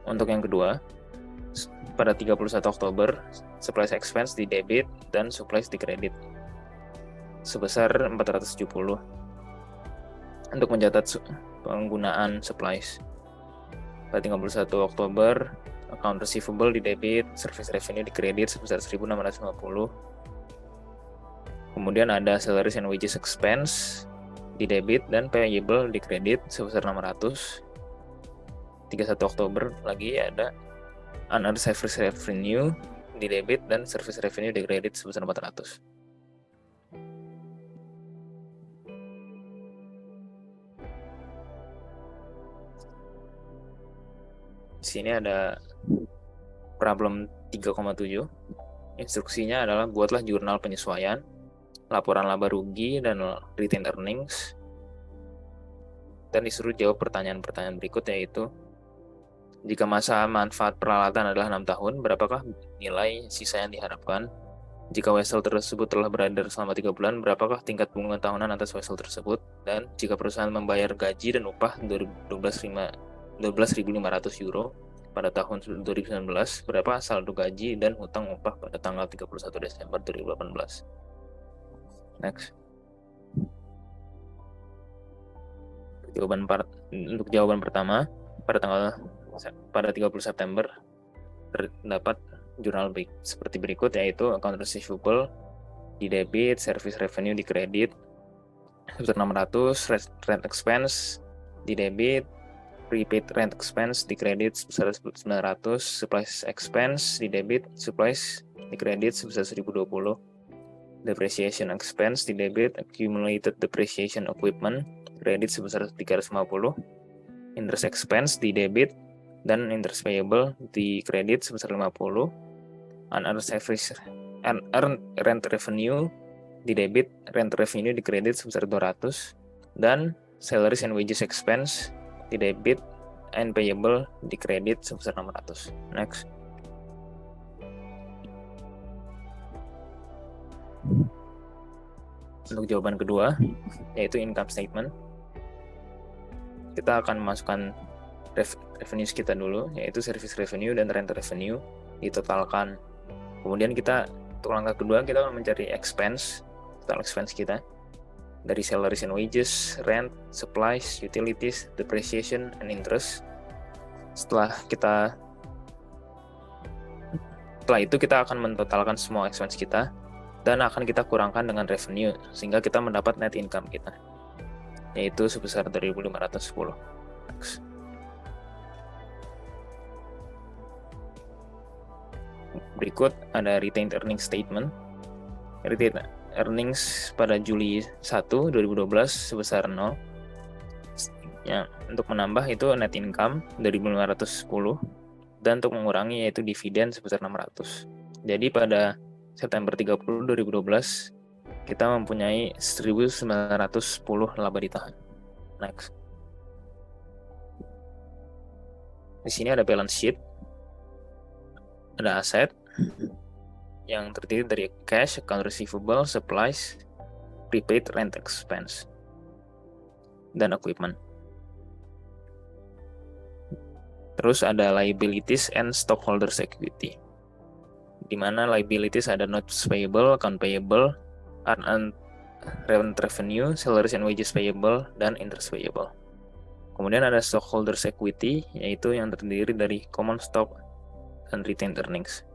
Untuk yang kedua, pada 31 Oktober, supplies expense di debit dan supplies di kredit sebesar 470. untuk mencatat penggunaan supplies. Pada 31 Oktober, account receivable di debit, service revenue di kredit sebesar 1.650. Kemudian ada salaries and wages expense di debit dan payable di kredit sebesar 600. 31 Oktober lagi ada unearned service revenue di debit dan service revenue di kredit sebesar 400. Di sini ada problem 3,7. Instruksinya adalah buatlah jurnal penyesuaian, laporan laba rugi, dan retained earnings. Dan disuruh jawab pertanyaan-pertanyaan berikut, yaitu jika masa manfaat peralatan adalah 6 tahun, berapakah nilai sisa yang diharapkan? Jika vessel tersebut telah berada selama 3 bulan, berapakah tingkat bunga tahunan atas vessel tersebut? Dan jika perusahaan membayar gaji dan upah 12.500 euro pada tahun 2019, berapa saldo gaji dan hutang upah pada tanggal 31 Desember 2018? Next. Untuk jawaban pertama, pada 30 September terdapat jurnal seperti berikut, yaitu account receivable di debit, service revenue di kredit sebesar 600, rent expense di debit, prepaid rent expense di kredit sebesar 900, supplies expense di debit, supplies di kredit sebesar 1020, depreciation expense di debit, accumulated depreciation equipment kredit sebesar 350, interest expense di debit dan interest payable di kredit sebesar 50, unearned rent revenue di debit, rent revenue di kredit sebesar 200, dan salaries and wages expense di debit and payable di kredit sebesar 600. Next. Untuk jawaban kedua, yaitu income statement, kita akan memasukkan revenues kita dulu, yaitu service revenue dan rent revenue, ditotalkan. Kemudian untuk langkah kedua, kita akan mencari total expense kita, dari salaries and wages, rent, supplies, utilities, depreciation, and interest. Setelah itu kita akan mentotalkan semua expense kita dan akan kita kurangkan dengan revenue sehingga kita mendapat net income kita, yaitu sebesar 2.510. Next. Berikut ada retained earnings statement. Retained earnings pada Juli 1, 2012 sebesar 0. Ya, untuk menambah itu net income 2.510 dan untuk mengurangi yaitu dividen sebesar 600. Jadi pada September 30, 2012 kita mempunyai 1.910 laba ditahan. Next. Di sini ada balance sheet. Ada aset yang terdiri dari cash, account receivable, supplies, prepaid rent expense, dan equipment. Terus ada liabilities and stockholders equity, di mana liabilities ada notes payable, account payable, unearned rent revenue, salaries and wages payable, dan interest payable. Kemudian ada stockholders equity, yaitu yang terdiri dari common stock dan retained earnings.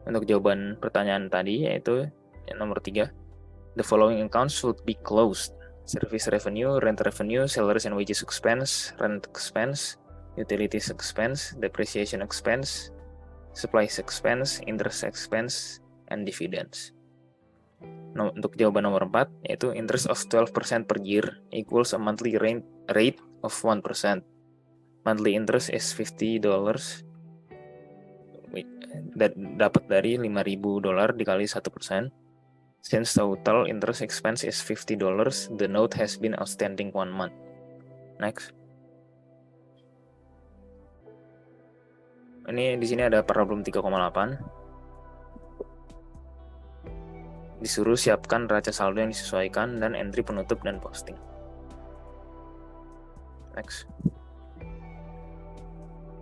Untuk jawaban pertanyaan tadi, yaitu yang nomor 3, the following accounts should be closed: service revenue, rent revenue, salaries and wages expense, rent expense, utilities expense, depreciation expense, supplies expense, interest expense, and dividends. Untuk jawaban nomor 4, yaitu interest of 12% per year equals a monthly rate of 1%. Monthly interest is $50. Dapat dari $5.000 dikali 1%. Since total interest expense is $50, the note has been outstanding 1 month. Next. Ini di sini ada problem 3,8. Disuruh siapkan raca saldo yang disesuaikan dan entry penutup dan posting. Next.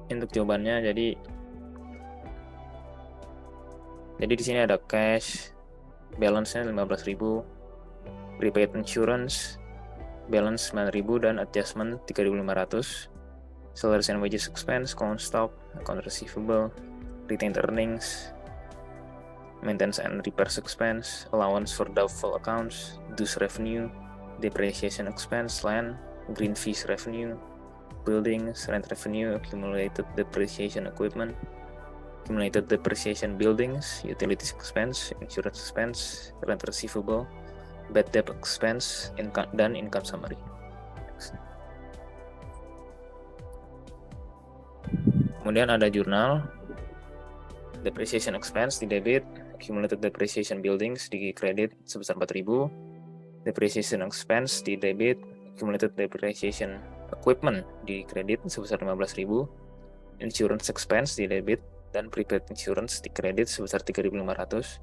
Untuk jawabannya, jadi Jadi di sini ada cash, balance-nya 15.000, prepaid insurance, balance 9.000 dan adjustment 3.500, salaries and wages expense, common stock, account receivable, retained earnings, maintenance and repairs expense, allowance for doubtful accounts, dues revenue, depreciation expense, land, green fees revenue, buildings, rent revenue, accumulated depreciation equipment, accumulated depreciation buildings, utilities expense, insurance expense, rent receivable, bad debt expense, dan income summary. Kemudian ada jurnal, depreciation expense di debit, accumulated depreciation buildings di kredit sebesar 4.000, depreciation expense di debit, accumulated depreciation equipment di kredit sebesar 15.000, insurance expense di debit dan prepaid insurance di kredit sebesar 3.500,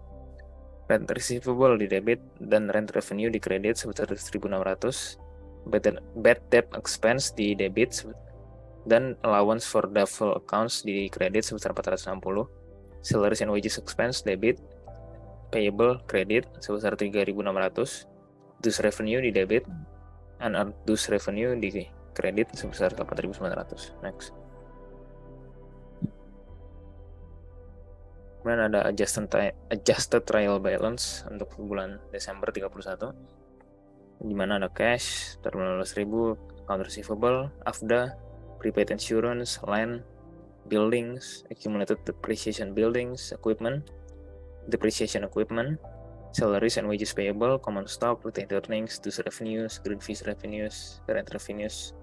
rent receivable di debit dan rent revenue di kredit sebesar 1.600, bad debt expense di debit dan allowance for doubtful accounts di kredit sebesar 460, salaries and wages expense debit, payable kredit sebesar 3.600, dues revenue di debit, unearned dues revenue di kredit sebesar 4.900. Next. Kemudian ada adjusted trial balance untuk bulan Desember 31, di mana ada cash, terminal 15.000, account receivable, AFDA, prepaid insurance, land, buildings, accumulated depreciation buildings, equipment, depreciation equipment, salaries and wages payable, common stock, retained earnings, dues revenues, green fees revenues, rent revenues,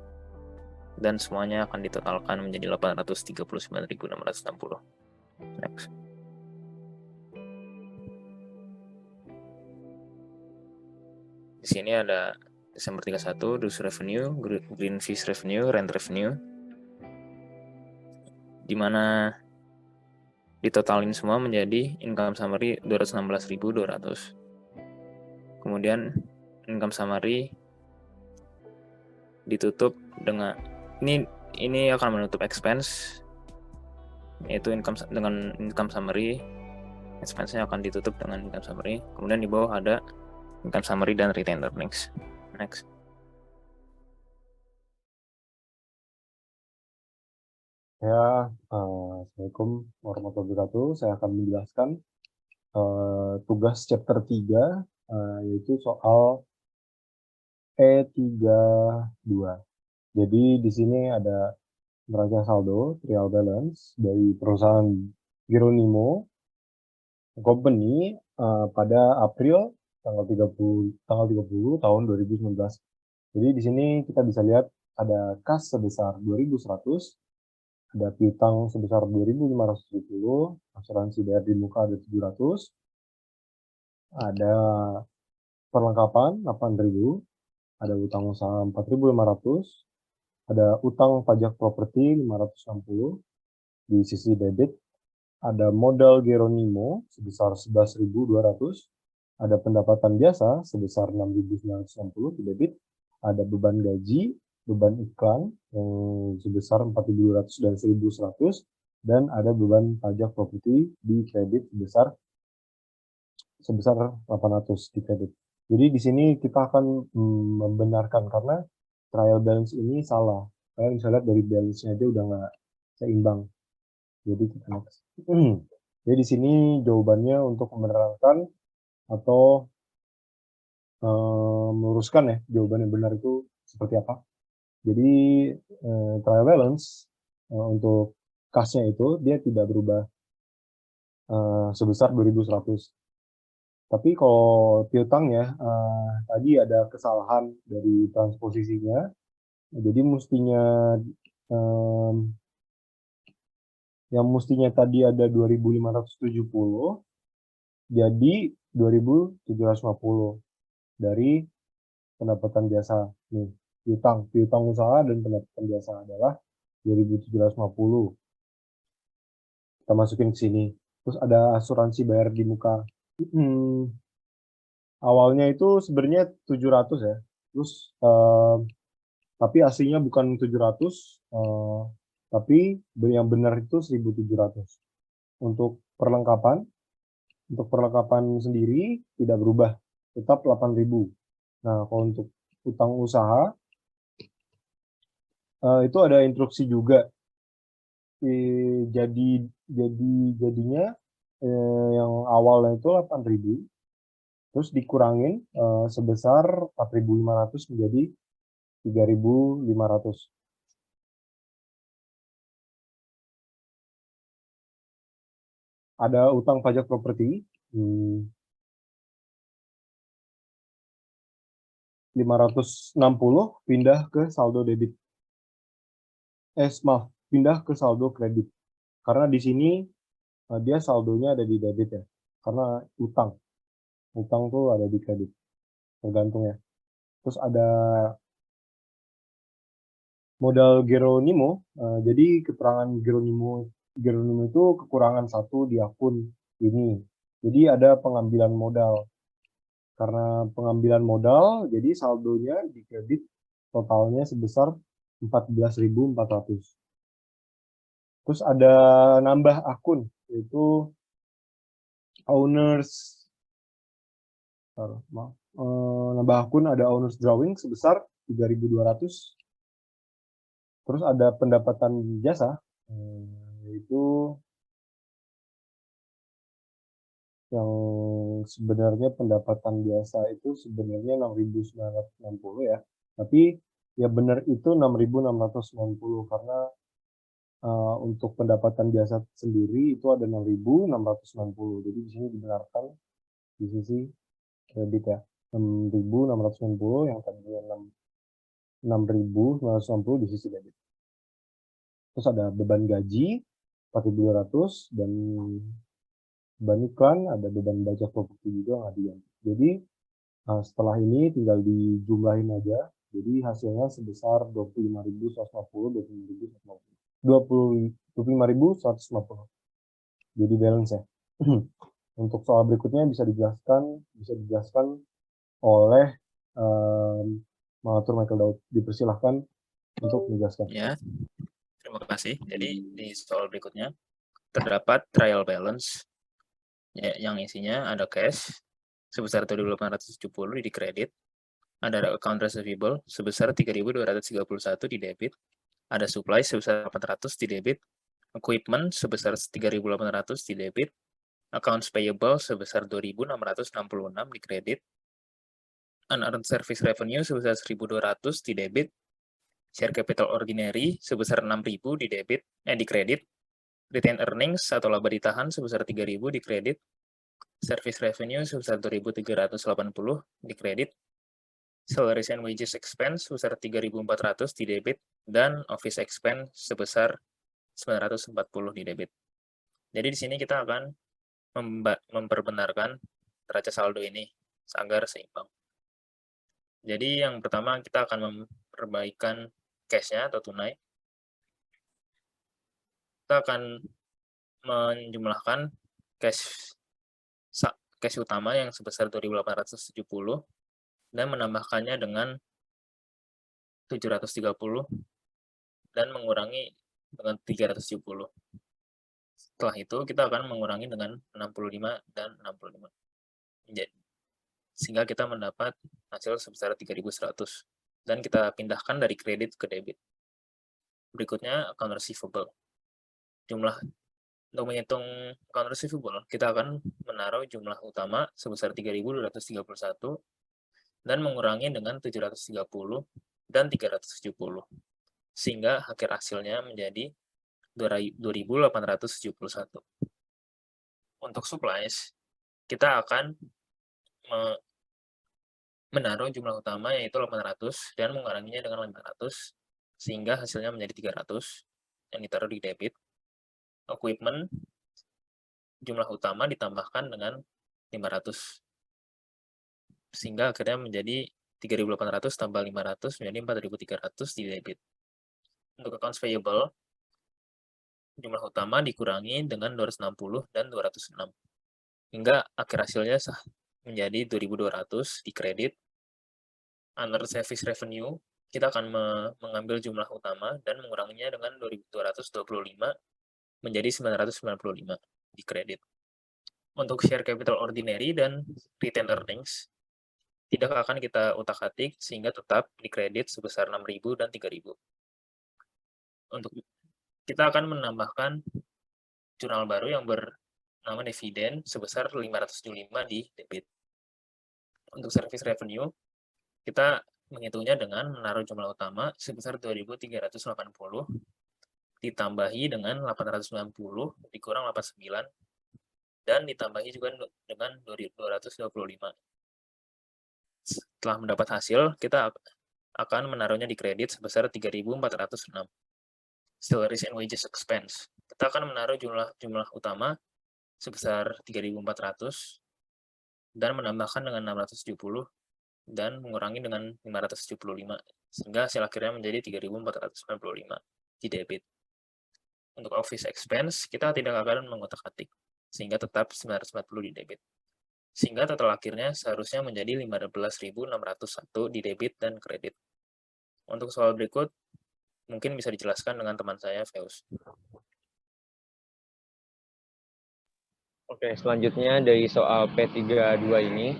dan semuanya akan ditotalkan menjadi 839.660. Next. Di sini ada Desember 31, dues revenue, green fees revenue, rent revenue, di mana ditotalin semua menjadi income summary 216.200. Kemudian income summary ditutup dengan ini akan menutup expense, yaitu dengan income summary, expense-nya akan ditutup dengan income summary. Kemudian di bawah ada income summary dan retained earnings. Next. Ya, Assalamualaikum warahmatullahi wabarakatuh. Saya akan menjelaskan tugas chapter 3, yaitu soal E32. Jadi di sini ada neraca saldo, trial balance, dari perusahaan Geronimo Company pada April tanggal 30 tahun 2019. Jadi di sini kita bisa lihat ada kas sebesar 2.100, ada piutang sebesar 2.570, asuransi bayar di muka ada 700, ada perlengkapan 8.000, ada utang usaha 4.500, ada utang pajak properti 560 di sisi debit, ada modal Geronimo sebesar 11.200, ada pendapatan biasa sebesar 6.960 di debit, ada beban gaji, beban iklan yang sebesar 4.200 dan 1.100, dan ada beban pajak properti di kredit sebesar 800 di kredit. Jadi di sini kita akan membenarkan karena trial balance ini salah. Kalian bisa lihat dari balance-nya aja udah nggak seimbang. Jadi kita next. Jadi di sini jawabannya untuk membenarkan atau meluruskan ya, jawaban yang benar itu seperti apa. Jadi trial balance untuk kasnya itu dia tidak berubah sebesar 2.100. Tapi kalau piutang ya, tadi ada kesalahan dari transposisinya. Jadi mestinya yang mestinya tadi ada 2.570 jadi 2.750 dari pendapatan biasa. Nih, piutang usaha dan pendapatan biasa adalah 2.750. Kita masukin ke sini. Terus ada asuransi bayar di muka. Awalnya itu sebenarnya 700 ya. Terus tapi aslinya bukan 700, tapi yang benar itu 1.700. Untuk perlengkapan Untuk perlengkapan sendiri tidak berubah, tetap 8.000. Nah, kalau untuk utang usaha itu ada instruksi juga. Jadinya yang awalnya itu 8.000, terus dikurangin sebesar 4.500 menjadi 3.500. Ada utang pajak properti 560 pindah ke saldo debit. Maaf, pindah ke saldo kredit. Karena di sini dia saldonya ada di debit ya. Karena utang. Utang tuh ada di kredit. Tergantung ya. Terus ada modal Geronimo. Jadi keterangan Geronimo itu kekurangan satu di akun ini. Jadi ada pengambilan modal. Karena pengambilan modal, jadi saldonya di kredit totalnya sebesar 14.400. Terus ada nambah akun, yaitu owners, nambah akun ada owners drawing sebesar 3.200. Terus ada pendapatan jasa, yaitu yang sebenarnya pendapatan biasa itu sebenarnya 6.960 ya. Tapi ya benar itu 6.690 karena untuk pendapatan biasa sendiri itu ada 6.690. Jadi di sini dibenarkan di sisi kredit ya. 6.690 yang tadinya 6.960 di sisi debit. Terus ada beban gaji 4.200 dan beban iklan, ada beban pajak properti juga nggak diganti. Jadi setelah ini tinggal dijumlahin aja. Jadi hasilnya sebesar 25.150, 25.150. Jadi balance ya. Untuk soal berikutnya bisa dijelaskan oleh Mengatur Michael Daud. Dipersilahkan untuk menjelaskan. Ya, terima kasih. Jadi di soal berikutnya terdapat trial balance ya, yang isinya ada cash sebesar 2.870 di kredit, ada account receivable sebesar 3.231 di debit, ada supply sebesar 800 di debit, equipment sebesar 3.800 di debit, accounts payable sebesar 2.666 di kredit, unearned service revenue sebesar 1.200 di debit, share capital ordinary sebesar 6.000 di debit, di kredit, retained earnings atau laba ditahan sebesar 3.000 di kredit, service revenue sebesar 2.380 di kredit, salaries and wages expense sebesar 3.400 di debit, dan office expense sebesar 940 di debit. Jadi di sini kita akan memperbenarkan neraca saldo ini agar seimbang. Jadi yang pertama kita akan memperbaikan cash-nya atau tunai. Kita akan menjumlahkan cash utama yang sebesar 2.870 dan menambahkannya dengan 730 dan mengurangi dengan 370. Setelah itu kita akan mengurangi dengan 65 dan 65. Sehingga kita mendapat hasil sebesar 3.100 dan kita pindahkan dari kredit ke debit. Berikutnya account receivable. Untuk menghitung account receivable, kita akan menaruh jumlah utama sebesar 3.231 dan mengurangi dengan 730 dan 370. Sehingga akhir hasilnya menjadi 2.871. Untuk supplies, kita akan menaruh jumlah utama yaitu 800 dan menguranginya dengan 500 sehingga hasilnya menjadi 300 yang ditaruh di debit. Equipment, jumlah utama ditambahkan dengan 500 sehingga akhirnya menjadi 3.800 tambah 500 menjadi 4.300 di debit. Untuk accounts payable, jumlah utama dikurangi dengan 260 dan 206 hingga akhir hasilnya menjadi 2.200 di kredit. Under service revenue, kita akan mengambil jumlah utama dan menguranginya dengan 2.225 menjadi 995 di kredit. Untuk share capital ordinary dan retained earnings, tidak akan kita utak-atik sehingga tetap dikredit sebesar 6.000 dan 3.000. Untuk kita akan menambahkan jurnal baru yang bernama dividen sebesar 575 di debit. Untuk service revenue, kita menghitungnya dengan menaruh jumlah utama sebesar 2.380 ditambahi dengan 890 dikurang 89 dan ditambahi juga dengan 225. Setelah mendapat hasil, kita akan menaruhnya di kredit sebesar 3.406. Salaries and wages expense. Kita akan menaruh jumlah utama sebesar 3.400 dan menambahkan dengan 670 dan mengurangi dengan 575 sehingga hasil akhirnya menjadi 3.495 di debit. Untuk office expense, kita tidak akan mengotak-atik, sehingga tetap 940 di debit. Sehingga total akhirnya seharusnya menjadi 15.601 di debit dan kredit. Untuk soal berikut, mungkin bisa dijelaskan dengan teman saya, Feus. Oke, selanjutnya dari soal P32 ini,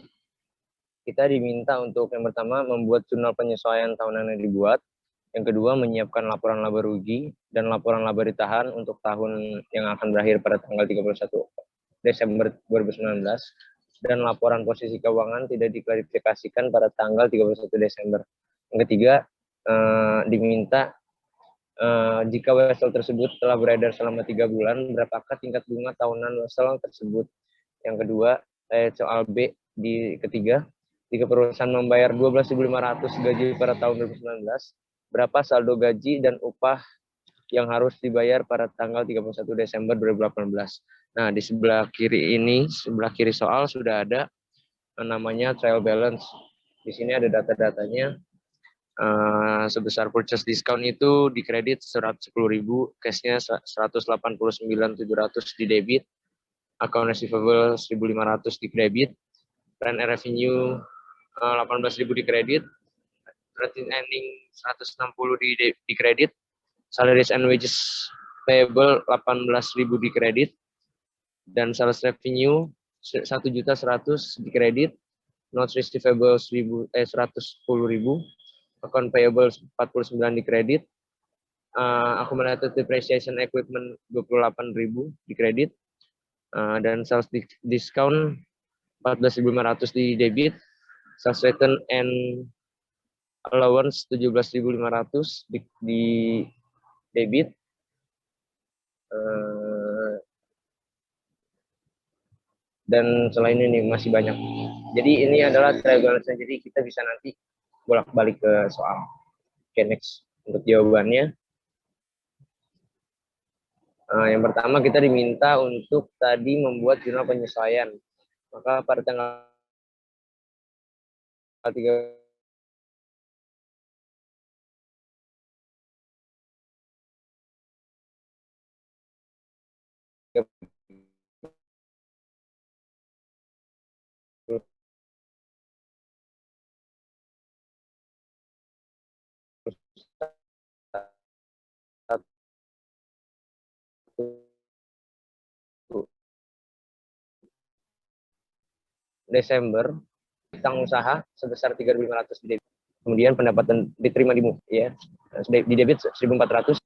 kita diminta untuk yang pertama membuat jurnal penyesuaian tahunan yang dibuat, yang kedua menyiapkan laporan laba rugi dan laporan laba ditahan untuk tahun yang akan berakhir pada tanggal 31 Desember 2019, dan laporan posisi keuangan tidak diklarifikasikan pada tanggal 31 Desember. Yang ketiga, diminta jika wesel tersebut telah beredar selama 3 bulan, berapakah tingkat bunga tahunan wesel tersebut? Yang kedua, soal B di ketiga, jika perusahaan membayar 12.500 gaji pada tahun 2019, berapa saldo gaji dan upah yang harus dibayar pada tanggal 31 Desember 2018. Nah, di sebelah kiri ini, sebelah kiri soal sudah ada namanya trial balance. Di sini ada data-datanya. Sebesar purchase discount itu dikredit 110.000, cashnya 189.700 di debit, account receivable 1.500 di kredit, rent revenue 18.000 di kredit, retained ending 160 di kredit, salaries and wages payable 18.000 di kredit, dan sales revenue 1.100.000 di kredit, notes receivable 110.000, account payable 49 di kredit, accumulated depreciation equipment 28.000 di kredit, dan sales discount 14.500 di debit, sales return and allowance 17.500 di debit, dan selain ini masih banyak. Jadi ini adalah trial balance, jadi kita bisa nanti bolak-balik ke soal. Oke, next. Untuk jawabannya, yang pertama kita diminta untuk tadi membuat jurnal penyesuaian. Maka pada tanggal 3 Desember tentang usaha sebesar 3.500 di debit. Kemudian pendapatan diterima di ya di debit 1.400.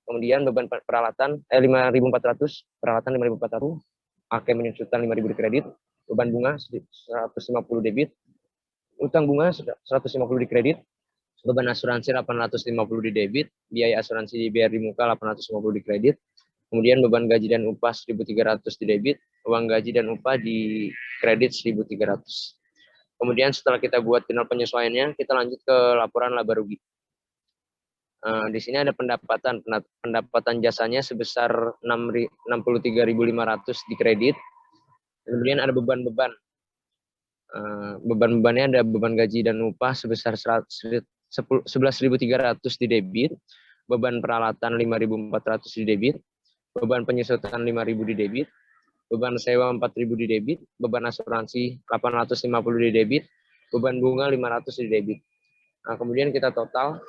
Kemudian beban peralatan 5.400, peralatan 5.400, pakai menyusutan 5.000 di kredit, beban bunga 150 debit, utang bunga 150 di kredit, beban asuransi 850 di debit, biaya asuransi dibayar di muka 850 di kredit, kemudian beban gaji dan upah 1.300 di debit, uang gaji dan upah di kredit 1.300. Kemudian setelah kita buat jurnal penyesuaiannya, kita lanjut ke laporan laba rugi. Di sini ada pendapatan jasanya sebesar 63.500 di kredit. Kemudian ada beban-beban. Beban-bebannya ada beban gaji dan upah sebesar 11.300 di debit, beban peralatan 5.400 di debit, beban penyusutan 5.000 di debit, beban sewa 4.000 di debit, beban asuransi 850 di debit, beban bunga 500 di debit. Nah, kemudian kita total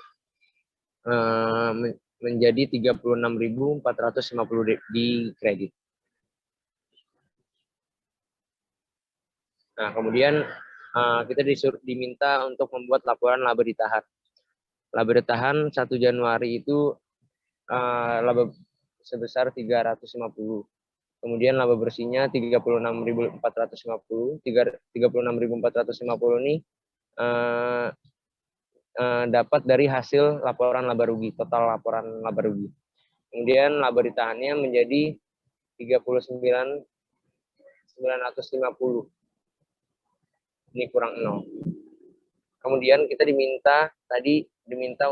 menjadi 36.450 di kredit. Nah, kemudian kita diminta untuk membuat laporan laba ditahan. Laba ditahan 1 Januari itu laba sebesar 350. Kemudian laba bersihnya 36.450. 36.450 ini dapat dari hasil laporan laba rugi, total laporan laba rugi. Kemudian laba ditahannya menjadi 39.950. Ini kurang 0. Kemudian kita diminta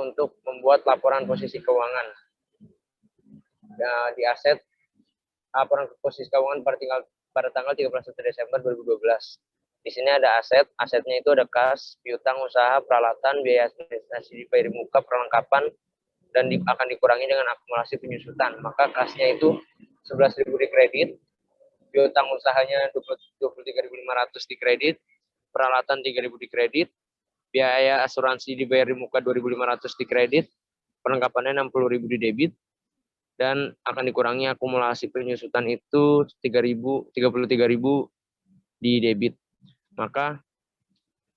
untuk membuat laporan posisi keuangan. Di aset laporan posisi keuangan pada tanggal 31 Desember 2012. Di sini ada asetnya itu ada kas, piutang usaha, peralatan, biaya administrasi dibayar muka, perlengkapan, dan akan dikurangi dengan akumulasi penyusutan. Maka kasnya itu 11.000 di kredit, piutang usahanya 23.500 di kredit, peralatan 3.000 di kredit, biaya asuransi dibayar di muka 2.500 di kredit, perlengkapannya 60.000 di debit, dan akan dikurangi akumulasi penyusutan itu 33.000 di debit. Maka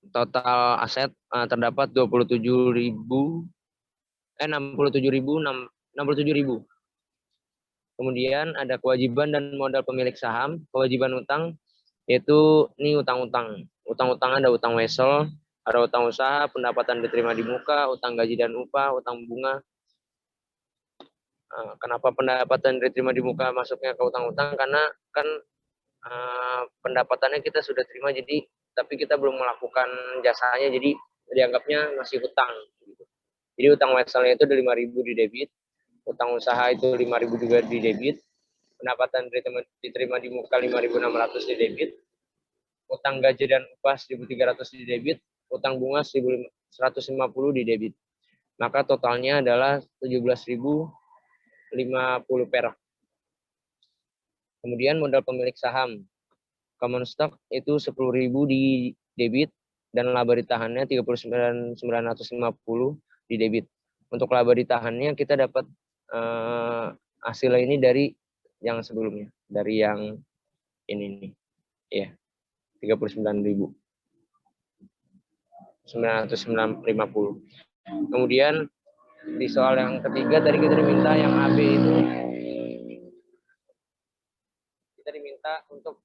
total aset terdapat 67.000. Kemudian ada kewajiban dan modal pemilik saham. Kewajiban utang yaitu ini utang-utang. Utang-utang ada utang wesel, ada utang usaha, pendapatan diterima di muka, utang gaji dan upah, utang bunga. Kenapa pendapatan diterima di muka masuknya ke utang-utang? Karena kan pendapatannya kita sudah terima, tapi kita belum melakukan jasanya, jadi dianggapnya masih hutang. Jadi utang weselnya itu 5.000 di debit, utang usaha itu 5.000 juga di debit, pendapatan diterima di muka 5.600 di debit, utang gaji dan upah 1.300 di debit, utang bunga 1.150 di debit. Maka totalnya adalah 17.050 perak. Kemudian modal pemilik saham. Common stock itu 10.000 di debit dan laba ditahannya 39.950 di debit. Untuk laba ditahannya kita dapat hasilnya ini dari yang sebelumnya, dari yang ini nih. Ya. 39.950. Kemudian di soal yang ketiga tadi kita diminta yang AB itu kita diminta untuk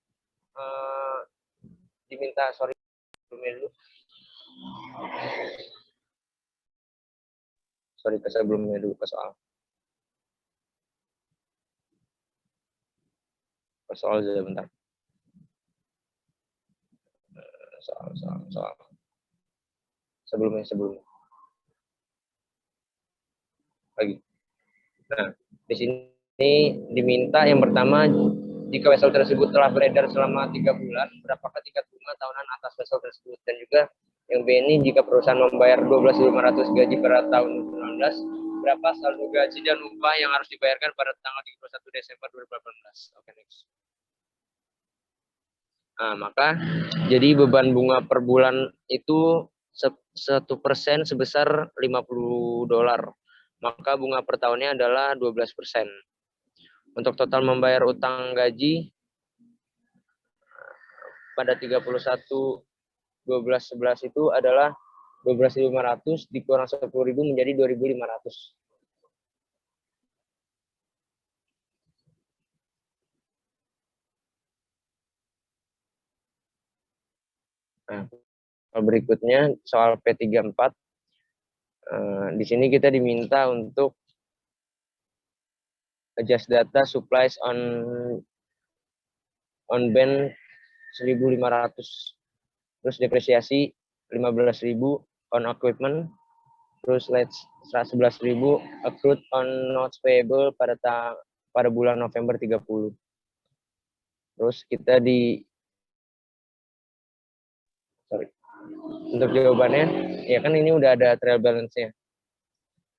sebelumnya dulu ke soal. Soal saja bentar. Soal. Sebelumnya. Lagi. Nah, di sini diminta yang pertama, jika wesel tersebut telah beredar selama 3 bulan, berapakah tingkat bunga tahunan atas wesel tersebut? Dan juga yang B ini, jika perusahaan membayar 12.500 gaji pada tahun 2019, berapa saldo gaji dan upah yang harus dibayarkan pada tanggal 31 Desember 2018? Oke, next. Nah, maka jadi beban bunga per bulan itu 1% sebesar $50. Maka bunga per tahunnya adalah 12%. Untuk total membayar utang gaji pada 31/12/11 itu adalah 12.500 dikurang 10.000 menjadi 2.500. Nah, berikutnya soal P34. Di sini kita diminta untuk adjust data supplies on band 1.500, terus depresiasi 15.000 on equipment, terus let's 11.000 accrued on notes payable pada bulan November 30. Terus kita untuk jawabannya, ya kan ini udah ada trial balance-nya.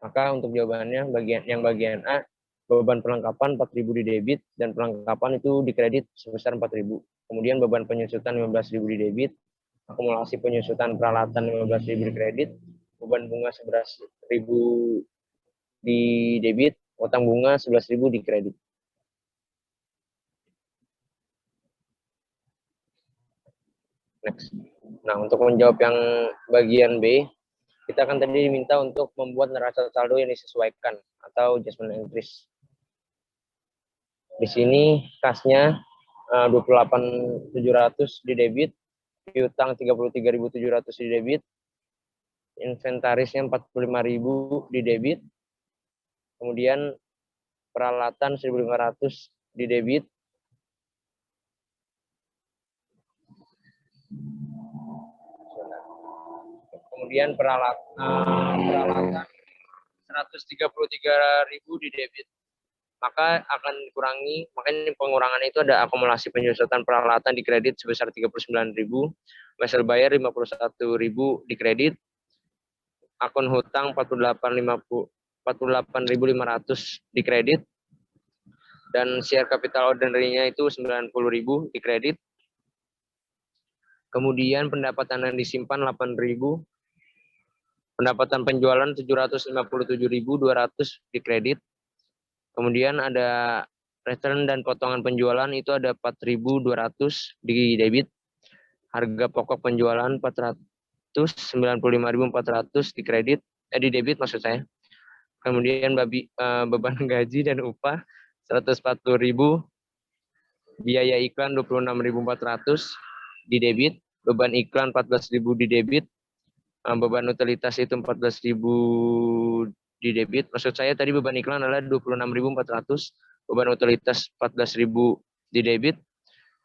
Maka untuk jawabannya bagian A, beban perlengkapan 4.000 di debit dan perlengkapan itu dikredit sebesar 4.000. Kemudian beban penyusutan 15.000 di debit, akumulasi penyusutan peralatan 15.000 di kredit, beban bunga 11.000 di debit, utang bunga 11.000 di kredit. Next. Nah, untuk menjawab yang bagian B, kita akan tadi diminta untuk membuat neraca saldo yang disesuaikan atau adjustment entries. Di sini kasnya 28.700 di debit, piutang 33.700 di debit, inventarisnya 45.000 di debit, kemudian peralatan 1.500 di debit, kemudian peralatan 133.000 di debit. Maka akan dikurangi, makanya pengurangan itu ada akumulasi penyusutan peralatan di kredit sebesar 39.000, wesel bayar 51.000 di kredit, akun hutang 48.500 di kredit, dan share capital ordinary-nya itu 90.000 di kredit. Kemudian pendapatan yang disimpan 8.000, pendapatan penjualan 757.200 di kredit. Kemudian ada return dan potongan penjualan itu ada 4.200 di debit. Harga pokok penjualan 495.400 di kredit, di debit maksud saya. Kemudian beban gaji dan upah 140.000, biaya iklan 26.400 di debit, beban iklan 14.000 di debit, beban utilitas itu 14.000 di debit. Maksud saya tadi beban iklan adalah 26.400, beban utilitas 14.000 di debit,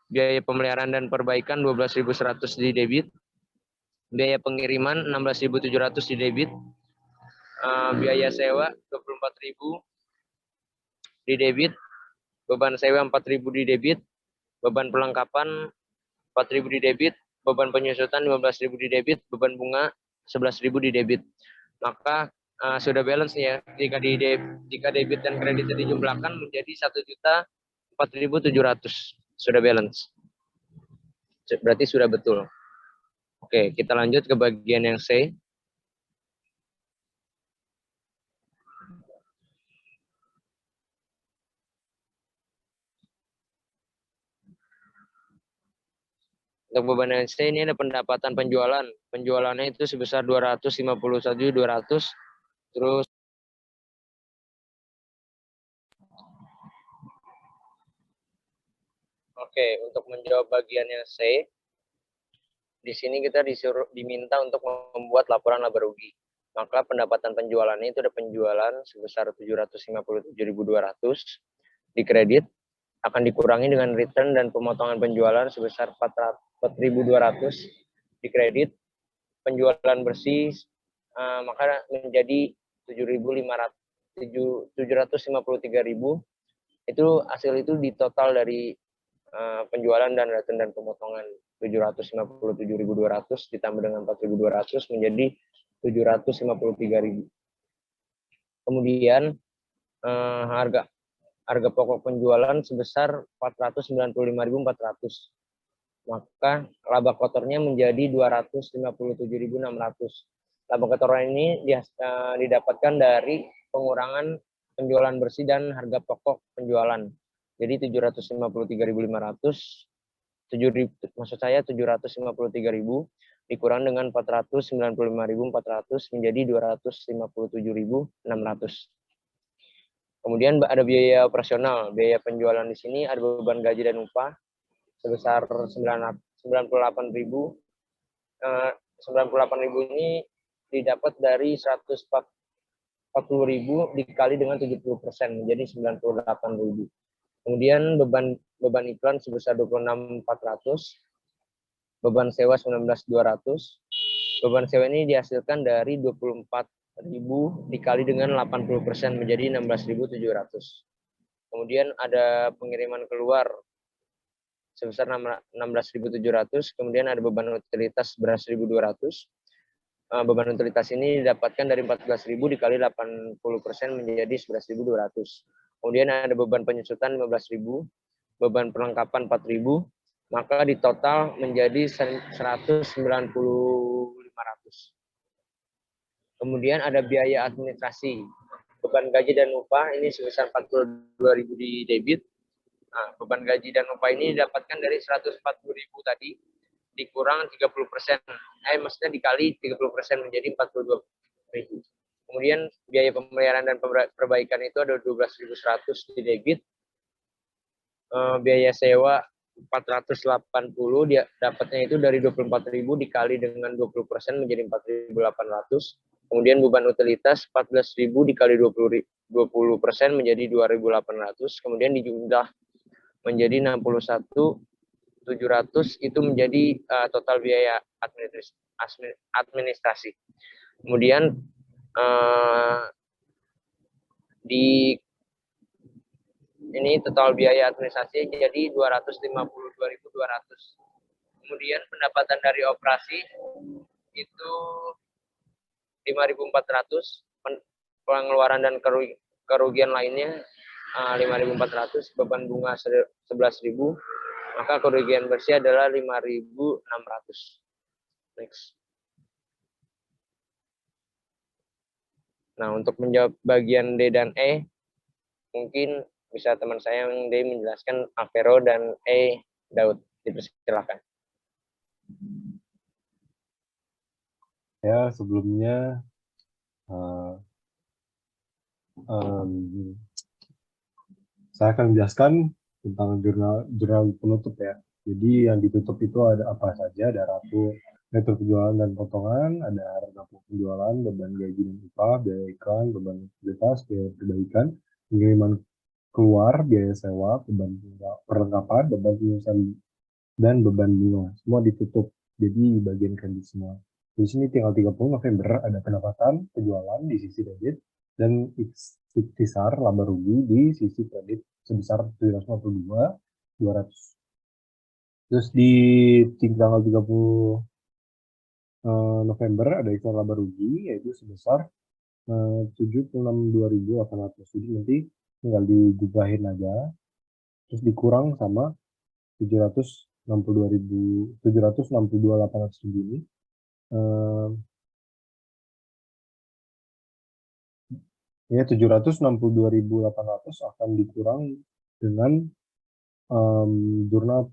biaya pemeliharaan dan perbaikan 12.100 di debit, biaya pengiriman 16.700 di debit, biaya sewa 24.000 di debit, beban sewa 4.000 di debit, beban pelengkapan 4.000 di debit, beban penyusutan 15.000 di debit, beban bunga 11.000 di debit. Maka sudah balance nih ya. Jika debit dan kredit dijumlahkan menjadi 1.004.700. Sudah balance. Berarti sudah betul. Oke, kita lanjut ke bagian yang C. Untuk beban yang C ini ada pendapatan penjualan. Penjualannya itu sebesar 251.200. Terus oke, untuk menjawab bagian yang C, di sini kita diminta untuk membuat laporan laba rugi. Maka pendapatan penjualannya itu ada penjualan sebesar 757.200 di kredit, akan dikurangi dengan return dan pemotongan penjualan sebesar 4.200 di kredit, penjualan bersih maka menjadi 753.000. Itu hasil itu di total dari penjualan dan return dan pemotongan 757.200 ditambah dengan 4.200 menjadi 753.000. Kemudian harga pokok penjualan sebesar 495.400. Maka laba kotornya menjadi 257.600. Laba kotor ini didapatkan dari pengurangan penjualan bersih dan harga pokok penjualan. Jadi 753.500, 753.000 dikurang dengan 495.400 menjadi 257.600. Kemudian ada biaya operasional. Biaya penjualan di sini ada beban gaji dan upah sebesar 98.000. 98.000 ini didapat dari 140.000 dikali dengan 70% menjadi 98.000. Kemudian beban iklan sebesar 26.400, beban sewa 19.200. Beban sewa ini dihasilkan dari 24.000 dikali dengan 80% menjadi 16.700. Kemudian ada pengiriman keluar sebesar 16.700. Kemudian ada beban utilitas 11.200. Beban utilitas ini didapatkan dari 14.000 dikali 80% menjadi 11.200. Kemudian ada beban penyusutan 15.000, beban perlengkapan 4.000, maka di total menjadi 190.500. Kemudian ada biaya administrasi. Beban gaji dan upah ini sebesar 42.000 di debit. Nah, beban gaji dan upah ini didapatkan dari 140.000 tadi dikurang 30%. Maksudnya dikali 30% menjadi 42.000. Kemudian biaya pemeliharaan dan perbaikan itu ada 12.100 di debit. Biaya sewa 480 dia dapatnya itu dari 24.000 dikali dengan 20% menjadi 4.800. Kemudian beban utilitas 14.000 dikali 20% menjadi 2.800. Kemudian dijumlah menjadi 61.700 itu menjadi total biaya administrasi. Kemudian di ini total biaya administrasi jadi 252.200. Kemudian pendapatan dari operasi itu 5.400, pengeluaran dan kerugian lainnya 5.400, beban bunga 11.000, maka kerugian bersih adalah 5.600. Next. Nah, untuk menjawab bagian D dan E, mungkin bisa teman saya yang D menjelaskan, Avero, dan E Daud. Dipersilakan. Ya, sebelumnya saya akan menjelaskan tentang jurnal penutup ya. Jadi yang ditutup itu ada apa saja, ada retur penjualan dan potongan, ada harga penjualan, beban gaji dan upah, biaya iklan, beban utilitas, biaya perbaikan, pengiriman keluar, biaya sewa, beban perlengkapan, beban penyusunan, dan beban bunga. Semua ditutup, jadi bagian kredit semua. Di sini tinggal 30 November ada pendapatan penjualan di sisi debit dan ikhtisar laba rugi di sisi kredit sebesar 752.200. Terus di tanggal 30 November ada ikhtisar laba rugi yaitu sebesar 76.200. Jadi nanti tinggal digubahin aja, terus dikurang sama 762.800 ini. Ya 762.800 akan dikurang dengan jurnal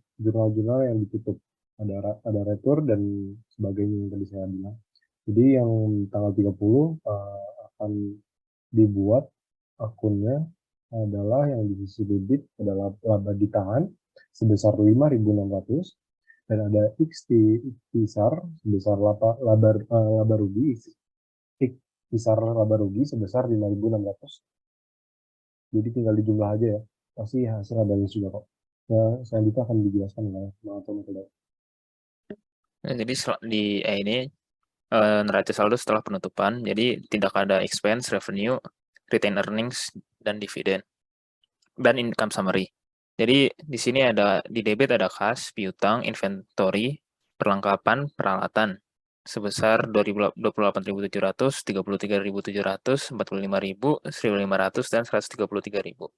yang ditutup, ada retur dan sebagainya yang tadi saya bilang. Jadi yang tanggal 30 akan dibuat akunnya adalah yang di sisi debit adalah laba ditahan sebesar 5.600 dan ada ikhtisar sebesar laba rugi sebesar 5.600. Jadi tinggal dijumlah aja ya, pasti hasil adanya sudah kok. Ya, selanjutnya akan dijelaskan oleh teman-teman. Nah, jadi di ini neraca saldo setelah penutupan, jadi tidak ada expense, revenue, retained earnings, dan dividen, dan income summary. Jadi di sini ada di debit ada kas, piutang, inventory, perlengkapan, peralatan sebesar 28.700, 33.700, 45.000, 1.500, dan 133.000.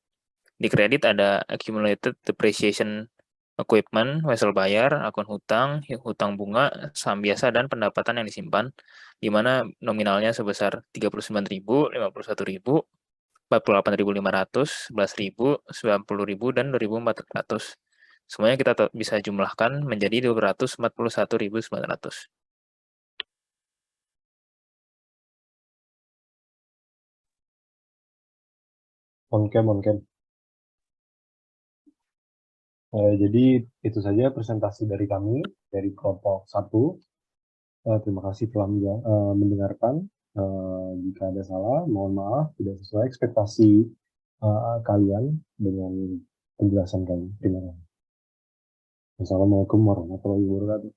Di kredit ada accumulated depreciation equipment, wesel bayar, akun hutang, hutang bunga, saham biasa, dan pendapatan yang disimpan, di mana nominalnya sebesar 39.000, 51.000, 48.500, 11.000, 90.000, dan 2.400. Semuanya kita bisa jumlahkan menjadi 241.900. On-cam. Jadi itu saja presentasi dari kami, dari kelompok 1. Terima kasih telah mendengarkan. Jika ada salah, mohon maaf, tidak sesuai ekspektasi kalian dengan penjelasan kami. Terima kasih. Assalamualaikum warahmatullahi wabarakatuh.